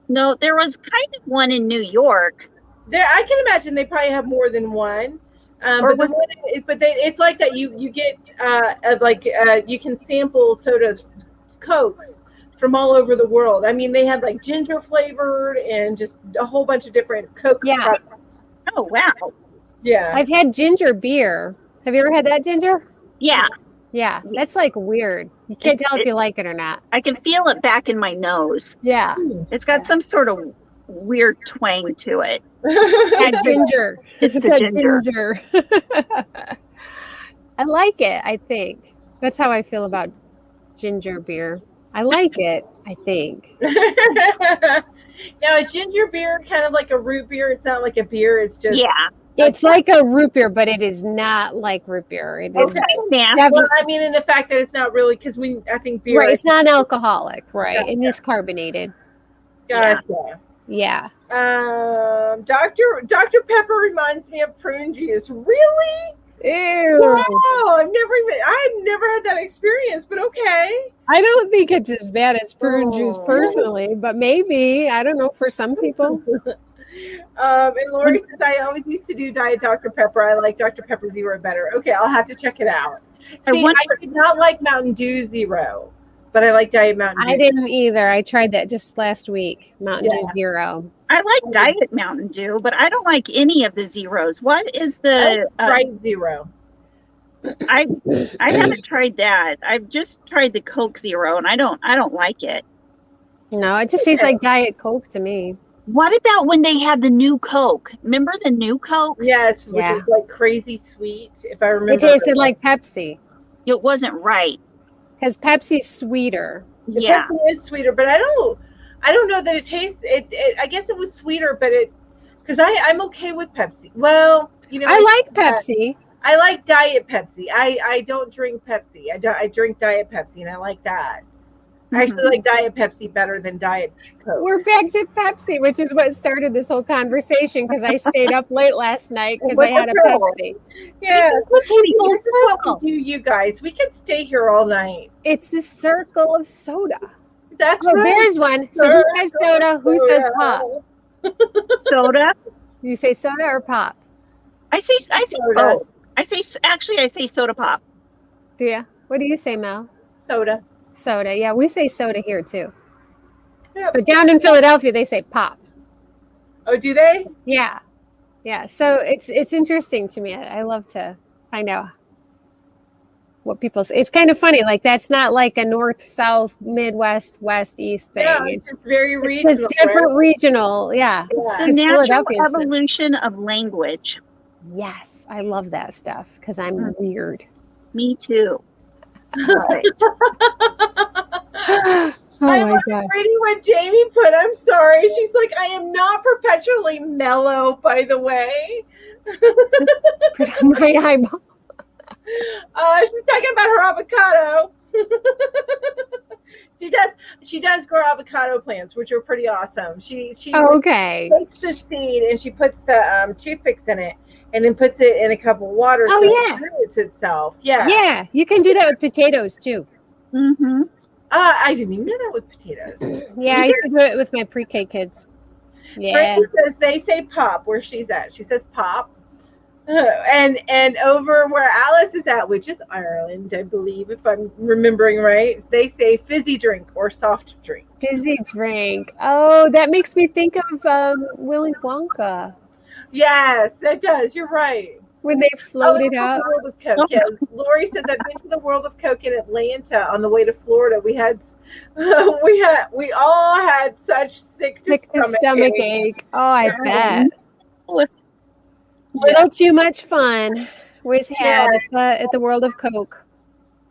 No, there was kind of one in New York. I can imagine they probably have more than one. It's like that. You get you can sample sodas, Cokes from all over the world. I mean, they had like ginger flavored and just a whole bunch of different Coke products. Oh wow! Yeah, I've had ginger beer. Have you ever had that ginger? Yeah. Yeah, that's like weird. You can't tell if you like it or not. I can feel it back in my nose. Yeah, it's got some sort of weird twang to it. That ginger. It's the ginger. I like it, I think. That's how I feel about ginger beer. I like it, I think. Now, is ginger beer kind of like a root beer? It's not like a beer. It's just... Yeah. It's like a root beer, but it is not like root beer. It is well, I mean, in the fact that it's not really, because I think beer... Right, it's non-alcoholic, right? Gotcha. And it's carbonated. Gotcha. Yeah. Dr. Pepper reminds me of prune juice. Really? Ew. Wow, I've never had that experience, but okay. I don't think it's as bad as prune juice personally, but maybe, I don't know, for some people. And Lori says, I always used to do Diet Dr. Pepper. I like Dr. Pepper Zero better. Okay, I'll have to check it out. See, I did not like Mountain Dew Zero, but I like Diet Mountain Dew. I didn't either. I tried that just last week, Mountain Dew Zero. I like Diet Mountain Dew, but I don't like any of the zeros. What is the... Sprite Zero. I haven't tried that. I've just tried the Coke Zero, and I don't like it. No, it just tastes like Diet Coke to me. What about when they had the new Coke? Remember the new Coke? Yes, which was like crazy sweet, if I remember. It tasted like Pepsi. It wasn't right. Because Pepsi's sweeter. Yeah. Pepsi is sweeter, but I don't know that it tastes it. I guess it was sweeter, but because I'm okay with Pepsi. Well, I like Pepsi. I like Diet Pepsi. I don't drink Pepsi. I drink Diet Pepsi, and I like that. I actually like Diet Pepsi better than Diet Coke. We're back to Pepsi, which is what started this whole conversation because I stayed up late last night because I had a Pepsi. Yeah, this is what we do, you guys. We could stay here all night. It's the circle of soda. That's right. There's one. So who says soda? Who says pop? Soda. You say soda or pop? I say Coke. I say soda pop. Do you? What do you say, Mel? Soda. Soda. Yeah, we say soda here too. Yep. But down in Philadelphia, they say pop. Oh, do they? Yeah. Yeah. So it's interesting to me. I love to find out what people say. It's kind of funny. Like that's not like a north, south, midwest, west, east thing. Yeah, it's very regional. It's different regional. Yeah. It's the natural evolution of language. Yes. I love that stuff because I'm weird. Me too. Right. Oh my God. Reading what Jamie put. I'm sorry. She's like, I am not perpetually mellow, by the way. Put on my eyeball. She's talking about her avocado. She does grow avocado plants, which are pretty awesome. She takes the seed and she puts the toothpicks in it. And then puts it in a cup of water so it roots itself. Yeah. Yeah, you can do that with potatoes too. Mm-hmm. I didn't even know that with potatoes. Yeah, I used to do it with my pre-K kids. Yeah. She says they say pop where she's at. She says pop. And over where Alice is at, which is Ireland, I believe, if I'm remembering right, they say fizzy drink or soft drink. Fizzy drink. Oh, that makes me think of Willy Wonka. Yes, that does. You're right. When they floated up. The World of Coke. Yeah. Lori says I've been to the World of Coke in Atlanta on the way to Florida. We all had such sick to stomach ache. Oh, I bet. Little too much fun was had at the World of Coke.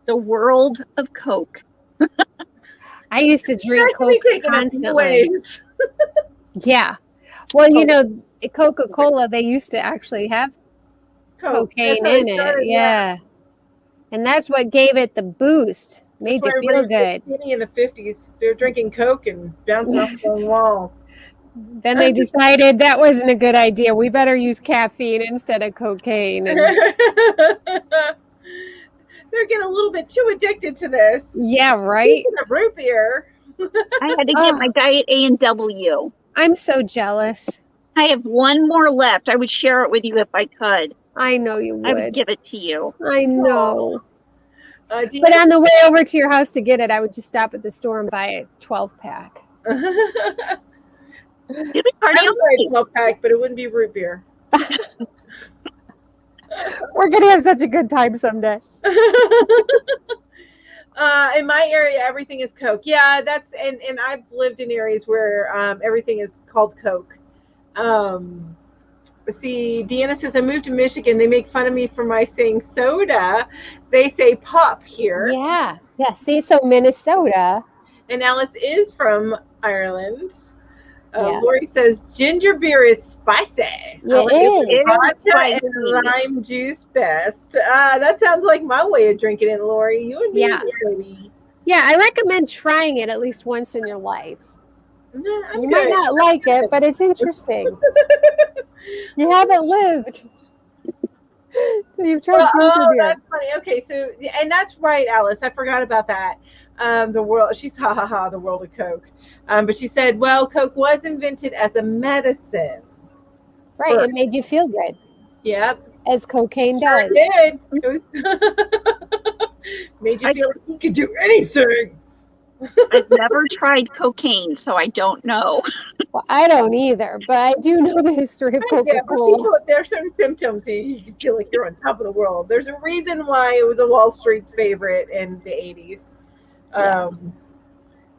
The World of Coke. I used to drink Coke constantly. Yeah. Well, Coca-Cola, they used to actually have cocaine in it. Yeah. And that's what gave it the boost. Made you feel good. In the 50s, they were drinking Coke and bouncing off the walls. Then they decided that wasn't a good idea. We better use caffeine instead of cocaine. They're getting a little bit too addicted to this. Yeah, right? A root beer. I had to get my Diet A&W. I'm so jealous. I have one more left. I would share it with you if I could. I know you would. I would give it to you. I know. But on the way over to your house to get it, I would just stop at the store and buy a 12-pack. It'd be party I would buy a 12-pack, but it wouldn't be root beer. We're going to have such a good time someday. In my area, everything is Coke. Yeah, that's and I've lived in areas where everything is called Coke. See, Deanna says, I moved to Michigan. They make fun of me for my saying soda. They say pop here. Yeah. Yeah. See, so Minnesota. And Alice is from Ireland. Lori says, ginger beer is spicy. Yeah, it is. Vodka and lime juice best. That sounds like my way of drinking it, Lori. You and me, baby. Yeah, I recommend trying it at least once in your life. You might not like it, but it's interesting. You haven't lived. So you've tried ginger beer. That's funny. Okay, so and that's right, Alice. I forgot about that. The world. She's the world of Coke. But she said, well, Coke was invented as a medicine. Right. It made you feel good. Yep. As cocaine does. It did. Made you feel like you could do anything. I've never tried cocaine, so I don't know. Well, I don't either, but I do know the history of Coca-Cola. There's some symptoms you can feel like you're on top of the world. There's a reason why it was a Wall Street's favorite in the 80s.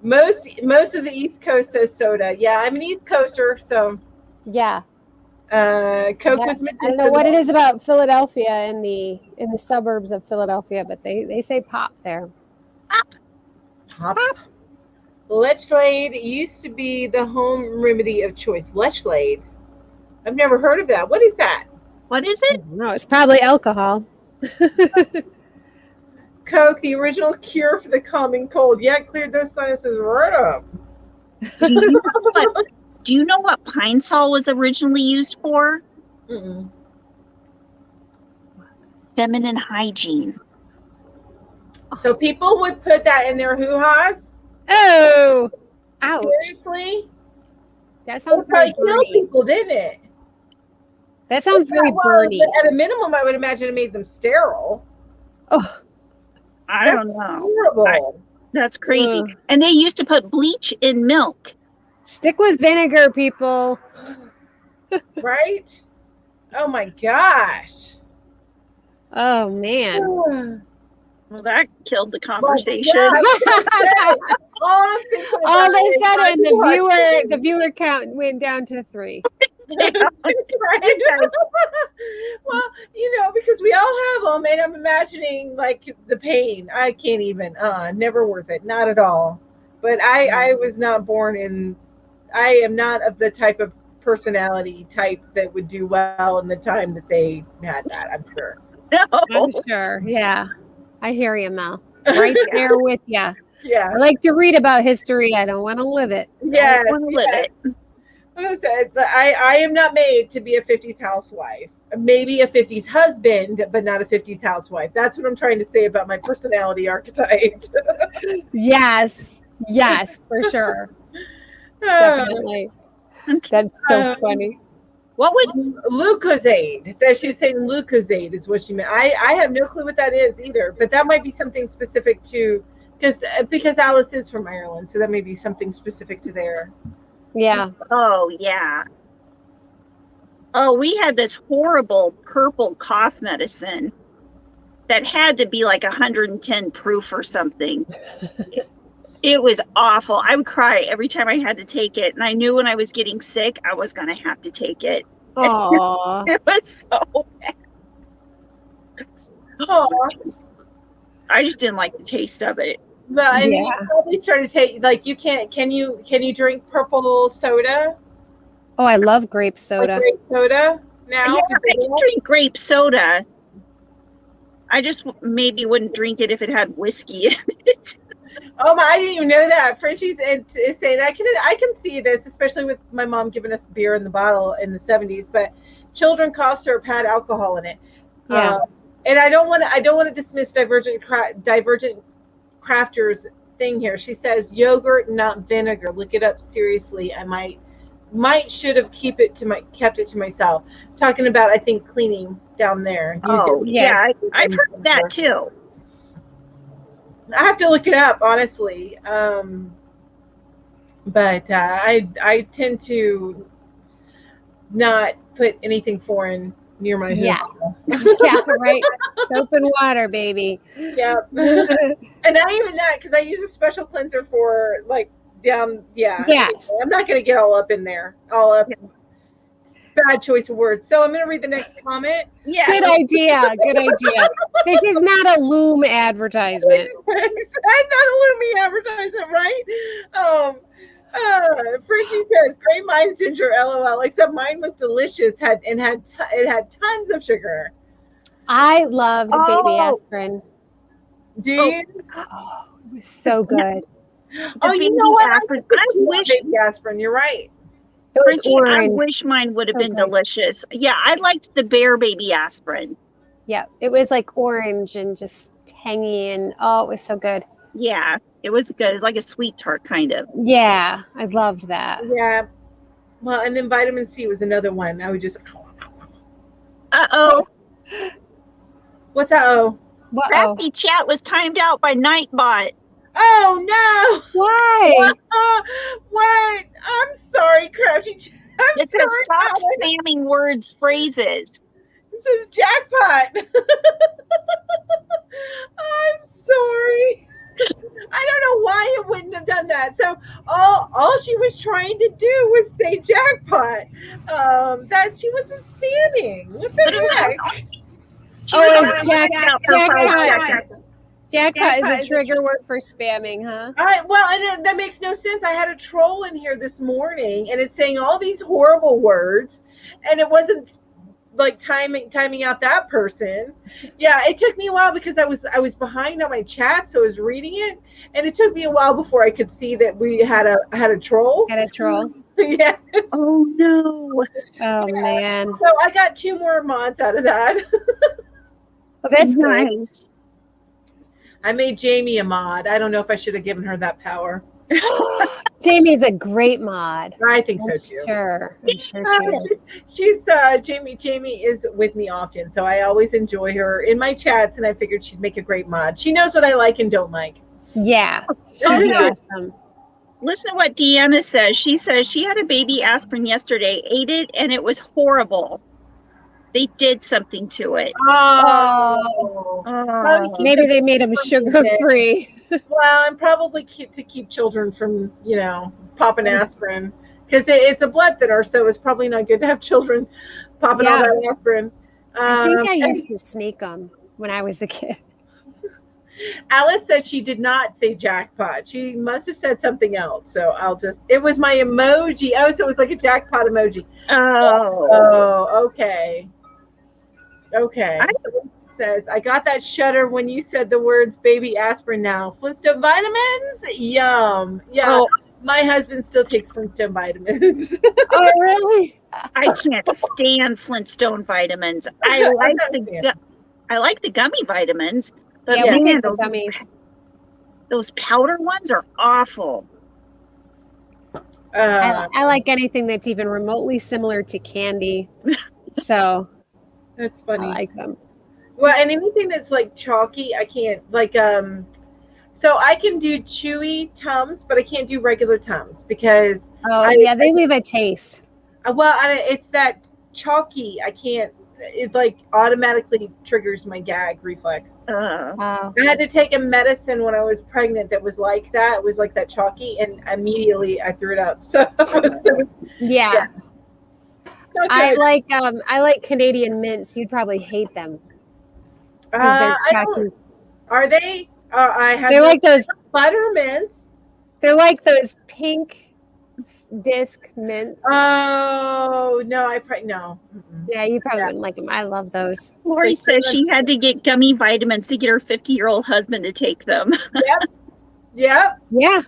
Most of the East Coast says soda. Yeah, I'm an East Coaster, so yeah. Coke was. I don't know what it is about Philadelphia in the suburbs of Philadelphia, but they say pop there. Pop. Lechblade used to be the home remedy of choice. Lechblade. I've never heard of that. What is that? What is it? No, it's probably alcohol. Coke, the original cure for the common cold. Yeah, it cleared those sinuses right up. Do you know what Pine Sol was originally used for? Mm-mm. Feminine hygiene. So people would put that in their hoo-has? Oh, ouch! Seriously? That sounds very killed people, didn't it? That sounds very burny. At a minimum, I would imagine it made them sterile. Oh, I don't know. Horrible. That's crazy. And they used to put bleach in milk. Stick with vinegar, people. Right? Oh my gosh. Oh man. Well, that killed the conversation. All of a sudden, the viewer count went down to 3. Right? Well, because we all have them, and I'm imagining like the pain. I can't even. Never worth it. Not at all. But I was not born in. I am not of the type of personality type that would do well in the time that they had that. I'm sure. No. I'm sure. Yeah, I hear you, Mel. Right there with you. Yeah. I like to read about history. I don't want to live it. Yeah, I want to live it. I am not made to be a 50s housewife. Maybe a 50s husband, but not a 50s housewife. That's what I'm trying to say about my personality archetype. Yes, for sure. Definitely. That's so funny. What would Lucozade? That she's saying Lucozade is what she meant. I have no clue what that is either, but that might be something specific to because Alice is from Ireland, so that may be something specific to there. Yeah. Oh, yeah. Oh, we had this horrible purple cough medicine that had to be like 110 proof or something. It was awful. I would cry every time I had to take it. And I knew when I was getting sick, I was going to have to take it. Aww. It was so bad. I just didn't like the taste of it. Well, and you probably started to take, like, can you drink purple soda? Oh, I love grape soda. Like grape soda now? Yeah, I can drink grape soda. I just maybe wouldn't drink it if it had whiskey in it. Oh my! I didn't even know that. Frenchie's is saying I can see this, especially with my mom giving us beer in the bottle in the 70s. But children cough syrup had alcohol in it. Yeah. And I don't want to dismiss Divergent Crafters thing here. She says yogurt, not vinegar. Look it up seriously. I should have kept it to myself. Talking about, I think, cleaning down there. Oh yeah, I've heard that too. I have to look it up, honestly. But I tend to not put anything foreign near my home. Yeah, right. Soap and water, baby. Yeah. And not even that, because I use a special cleanser for like down. Yeah. Yes. I'm not going to get all up in there. All up. Bad choice of words. So I'm going to read the next comment. Yeah. Good idea. This is not a Loom advertisement. It's not a Lumi advertisement, right? Frenchie says, "Great minds ginger, LOL." Except mine was delicious. It had tons of sugar. I love the baby aspirin. Do you? Oh, it was so good. You know what? Aspirin. I wish baby aspirin. You're right. It was Frenchie, orange. I wish mine would have been good. delicious. Yeah, I liked the Bear Baby aspirin. Yeah, it was like orange and just tangy, and it was so good. Yeah, it was good. It was like a sweet tart kind of. Yeah, I loved that. Yeah. Well, and then vitamin C was another one. I would just. Uh-oh. What's that? Oh. Crafty chat was timed out by Nightbot. Oh no! Why? What? I'm sorry, Crafty. It says stop spamming words, phrases. This is jackpot. I'm sorry. I don't know why it wouldn't have done that. So all she was trying to do was say jackpot. That she wasn't spamming. What the heck? It's jackpot. Jackpot is a trigger word for spamming, huh? Well, and that makes no sense. I had a troll in here this morning, and it's saying all these horrible words, and it wasn't like timing out that person. Yeah, it took me a while because I was behind on my chat, so I was reading it, and it took me a while before I could see that we had a troll. Had a troll. Yes. Oh no. Oh man. So I got 2 more mods out of that. Well, that's nice. I made Jamie a mod. I don't know if I should have given her that power. Jamie's a great mod. I think so too. Sure. I'm sure she is. She's Jamie is with me often, so I always enjoy her in my chats, and I figured she'd make a great mod. She knows what I like and don't like. Yeah. She's awesome. Listen to what Deanna says. She says she had a baby aspirin yesterday, ate it, and it was horrible. They did something to it. Maybe they made them sugar free. Well, and probably to keep children from, popping aspirin, because it's a blood thinner, so it's probably not good to have children popping all that aspirin. I think I used to sneak them when I was a kid. Alice said she did not say jackpot. She must have said something else. So it was my emoji. Oh, so it was like a jackpot emoji. Oh, okay. Okay. It says, I got that shudder when you said the words baby aspirin now. Flintstone vitamins? Yum. Yeah. Oh. My husband still takes Flintstone vitamins. Oh, really? I can't stand Flintstone vitamins. I like the gummy vitamins. But yeah, we take the gummies. Those powder ones are awful. I like anything that's even remotely similar to candy. So that's funny. I like them. Well, and anything that's like chalky, I can't so I can do chewy Tums, but I can't do regular Tums because they leave a taste. It's that chalky. I can't. It like automatically triggers my gag reflex. I had to take a medicine when I was pregnant that was like that. It was like that chalky, and immediately I threw it up. So yeah. I like Canadian mints. You'd probably hate them. They're chalky. Are they? They're like those butter mints. They're like those pink disc mints. Oh no, no. Yeah, you probably wouldn't like them. I love those. Lori says she had to get gummy vitamins to get her 50-year-old husband to take them. Yep. Yeah.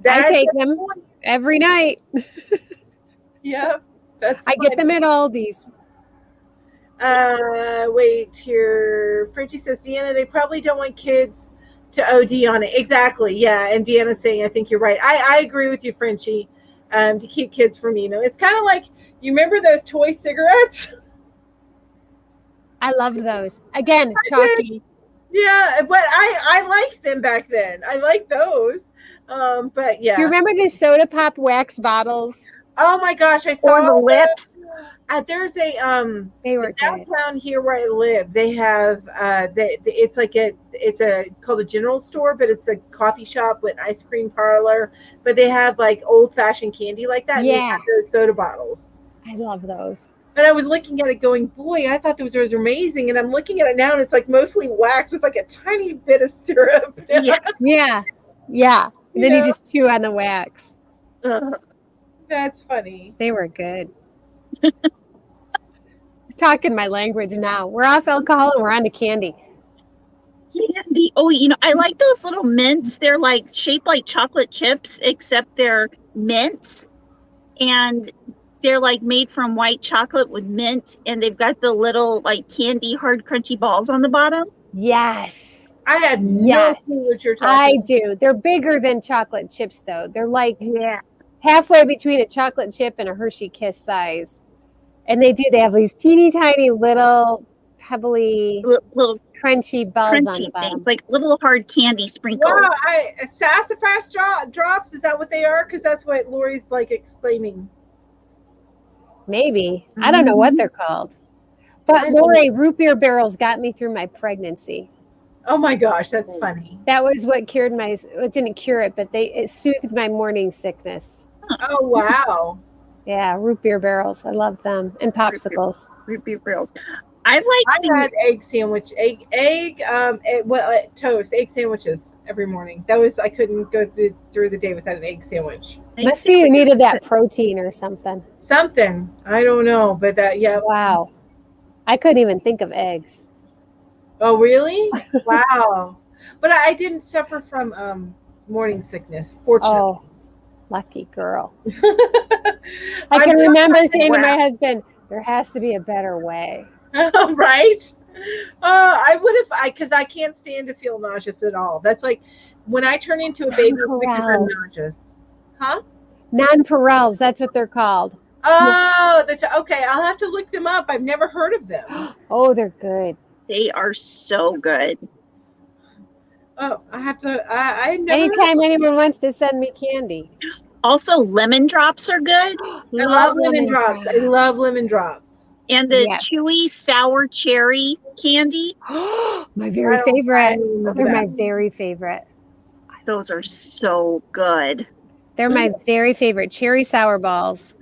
I take them every night. Yep. I get them at Aldi's. Wait here. Frenchie says, Deanna, they probably don't want kids to OD on it. Exactly. Yeah. And Deanna's saying, I think you're right. I agree with you, Frenchie. To keep kids from, it's kind of like, you remember those toy cigarettes? I loved those. Again, chalky. Yeah, but I liked them back then. I liked those. But yeah. You remember the soda pop wax bottles? Oh my gosh, I saw the lips. There's a they were downtown here where I live. They have it's called a general store, but it's a coffee shop with an ice cream parlor. But they have like old fashioned candy like that. Yeah, and they have those soda bottles. I love those. But I was looking at it going, boy, I thought those were amazing. And I'm looking at it now, and it's like mostly wax with like a tiny bit of syrup. Yeah. And then you just chew on the wax. That's funny. They were good. Talking my language now. We're off alcohol and we're on to candy. Candy. Oh, I like those little mints. They're like shaped like chocolate chips, except they're mints. And they're like made from white chocolate with mint. And they've got the little like candy hard crunchy balls on the bottom. Yes. I have no clue what you're talking about. I do. They're bigger than chocolate chips though. They're like halfway between a chocolate chip and a Hershey Kiss size. And they have these teeny tiny little pebbly, little crunchy balls on the crunchy bottom. things, like little hard candy sprinkles. Wow, sassafras drops, is that what they are? Because that's what Lori's like exclaiming. Maybe. I don't know what they're called. But Lori, root beer barrels got me through my pregnancy. Oh my gosh, that's funny. That was what cured it didn't cure it, but it soothed my morning sickness. Oh wow. Yeah, root beer barrels. I love them. And popsicles. Root beer barrels. I had egg sandwich, toast, egg sandwiches every morning. I couldn't go through the day without an egg sandwich. Must be you needed that protein or something. Something. I don't know, but yeah. Wow. I couldn't even think of eggs. Oh, really? Wow. But I didn't suffer from morning sickness, fortunately. Oh, lucky girl. I can remember saying to my husband, there has to be a better way. Right? I would have, because I can't stand to feel nauseous at all. That's like when I turn into a baby, I'm nauseous. Huh? Nonpareils, that's what they're called. Oh, okay. I'll have to look them up. I've never heard of them. Oh, they're good. They are so good. Oh, I have to. I never. Anytime anyone wants to send me candy. Also, lemon drops are good. I love lemon drops. I love lemon drops. And the chewy sour cherry candy. My very favorite. They're my very favorite. Those are so good. They're my very favorite cherry sour balls.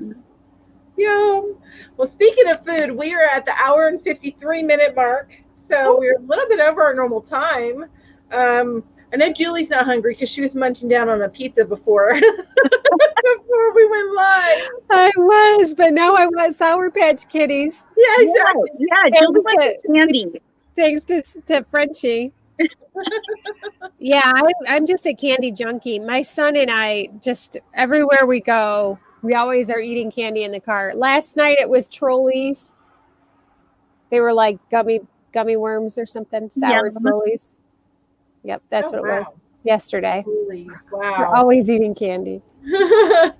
Yum. Well, speaking of food, we are at the hour and 53-minute mark. So we're a little bit over our normal time. I know Julie's not hungry because she was munching down on a pizza before before we went live. I was, but now I want Sour Patch Kitties. Yeah, exactly. Yeah, Julie wants candy. Thanks to Frenchie. Yeah, I'm just a candy junkie. My son and I just everywhere we go, we always are eating candy in the car. Last night it was Trolleys. They were like gummy worms or something, sour Trolleys. Yep, that's what it was yesterday. Wow. We're always eating candy. Yeah,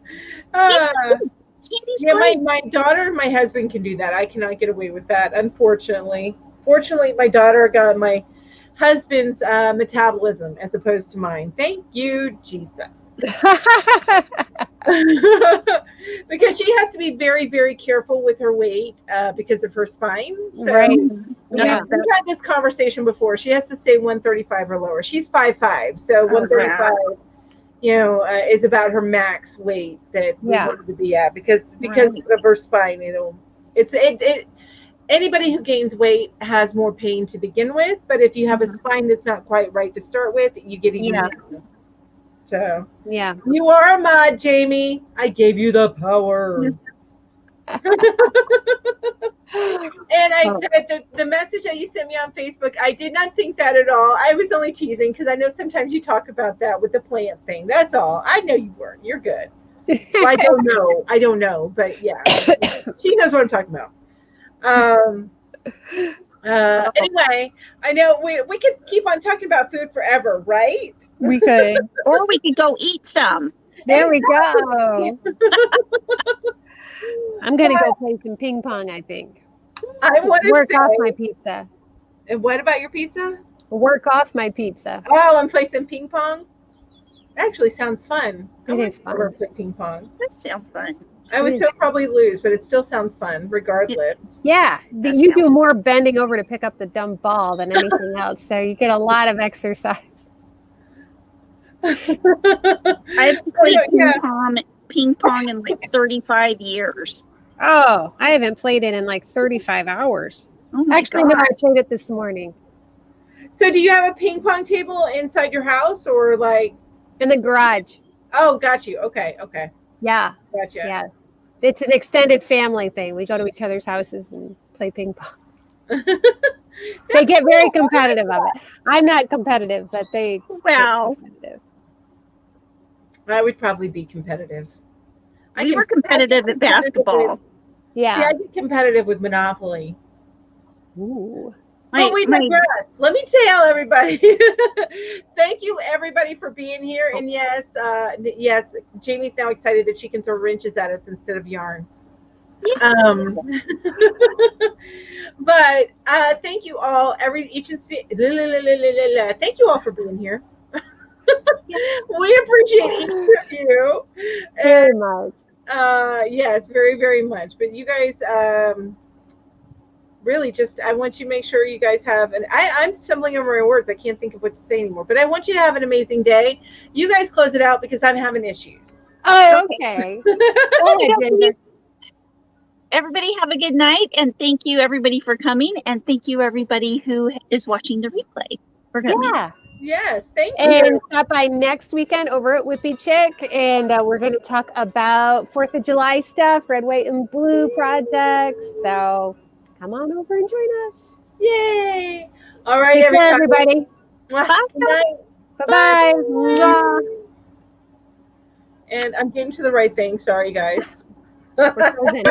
my daughter and my husband can do that. I cannot get away with that, unfortunately. Fortunately, my daughter got my husband's metabolism as opposed to mine. Thank you, Jesus. Because she has to be very, very careful with her weight because of her spine. So, right. Yeah, we've had this conversation before. She has to stay 135 or lower. She's 5'5", so 135, is about her max weight that we want her to be at because of her spine. Anybody who gains weight has more pain to begin with, but if you have a spine that's not quite right to start with, you get even more. So you are a mod, Jamie. I gave you the power. And the message that you sent me on Facebook, I did not think that at all. I was only teasing because I know sometimes you talk about that with the plant thing. That's all. I know you weren't. You're good. Well, I don't know, but yeah, she knows what I'm talking about. Anyway, I know we could keep on talking about food forever, right? We could. Or we could go eat some. There we go. I'm going to go play some ping pong, I think. I want to work off my pizza. And what about your pizza? Work off my pizza. Oh, and play some ping pong? Actually sounds fun. It is fun. Never play ping pong. That sounds fun. I would still probably lose, but it still sounds fun regardless. Yeah. You do more bending over to pick up the dumb ball than anything else. So you get a lot of exercise. I've played ping pong in like 35 years. Oh, I haven't played it in like 35 hours. Oh Actually, no, I played it this morning. So do you have a ping pong table inside your house or like? In the garage. Oh, got you. Okay. Yeah. Gotcha. Yeah. It's an extended family thing. We go to each other's houses and play ping pong. They get very competitive of it. I'm not competitive, but they get competitive. I would probably be competitive. We were competitive at basketball. Yeah. See, I get competitive with Monopoly. Ooh. We digress. Let me tell everybody. Thank you, everybody, for being here. And yes, Jamie's now excited that she can throw wrenches at us instead of yarn. Um, but thank you all. Thank you all for being here. We appreciate each of you. Very much. Yes, very, very much. But you guys, really just, I want you to make sure you guys have, and I'm stumbling over my words. I can't think of what to say anymore. But I want you to have an amazing day. You guys close it out because I'm having issues. Oh, okay. Go ahead, Ginger. Everybody have a good night, and thank you everybody for coming, and thank you everybody who is watching the replay for coming. Yeah. Yes, thank you. And stop by next weekend over at Whippy Chick, and we're going to talk about 4th of July stuff, red, white, and blue projects. So come on over and join us. Yay! All right, Take care, everybody. Bye. Good night. Bye-bye. Bye. And I'm getting to the right thing. Sorry, guys. We're frozen.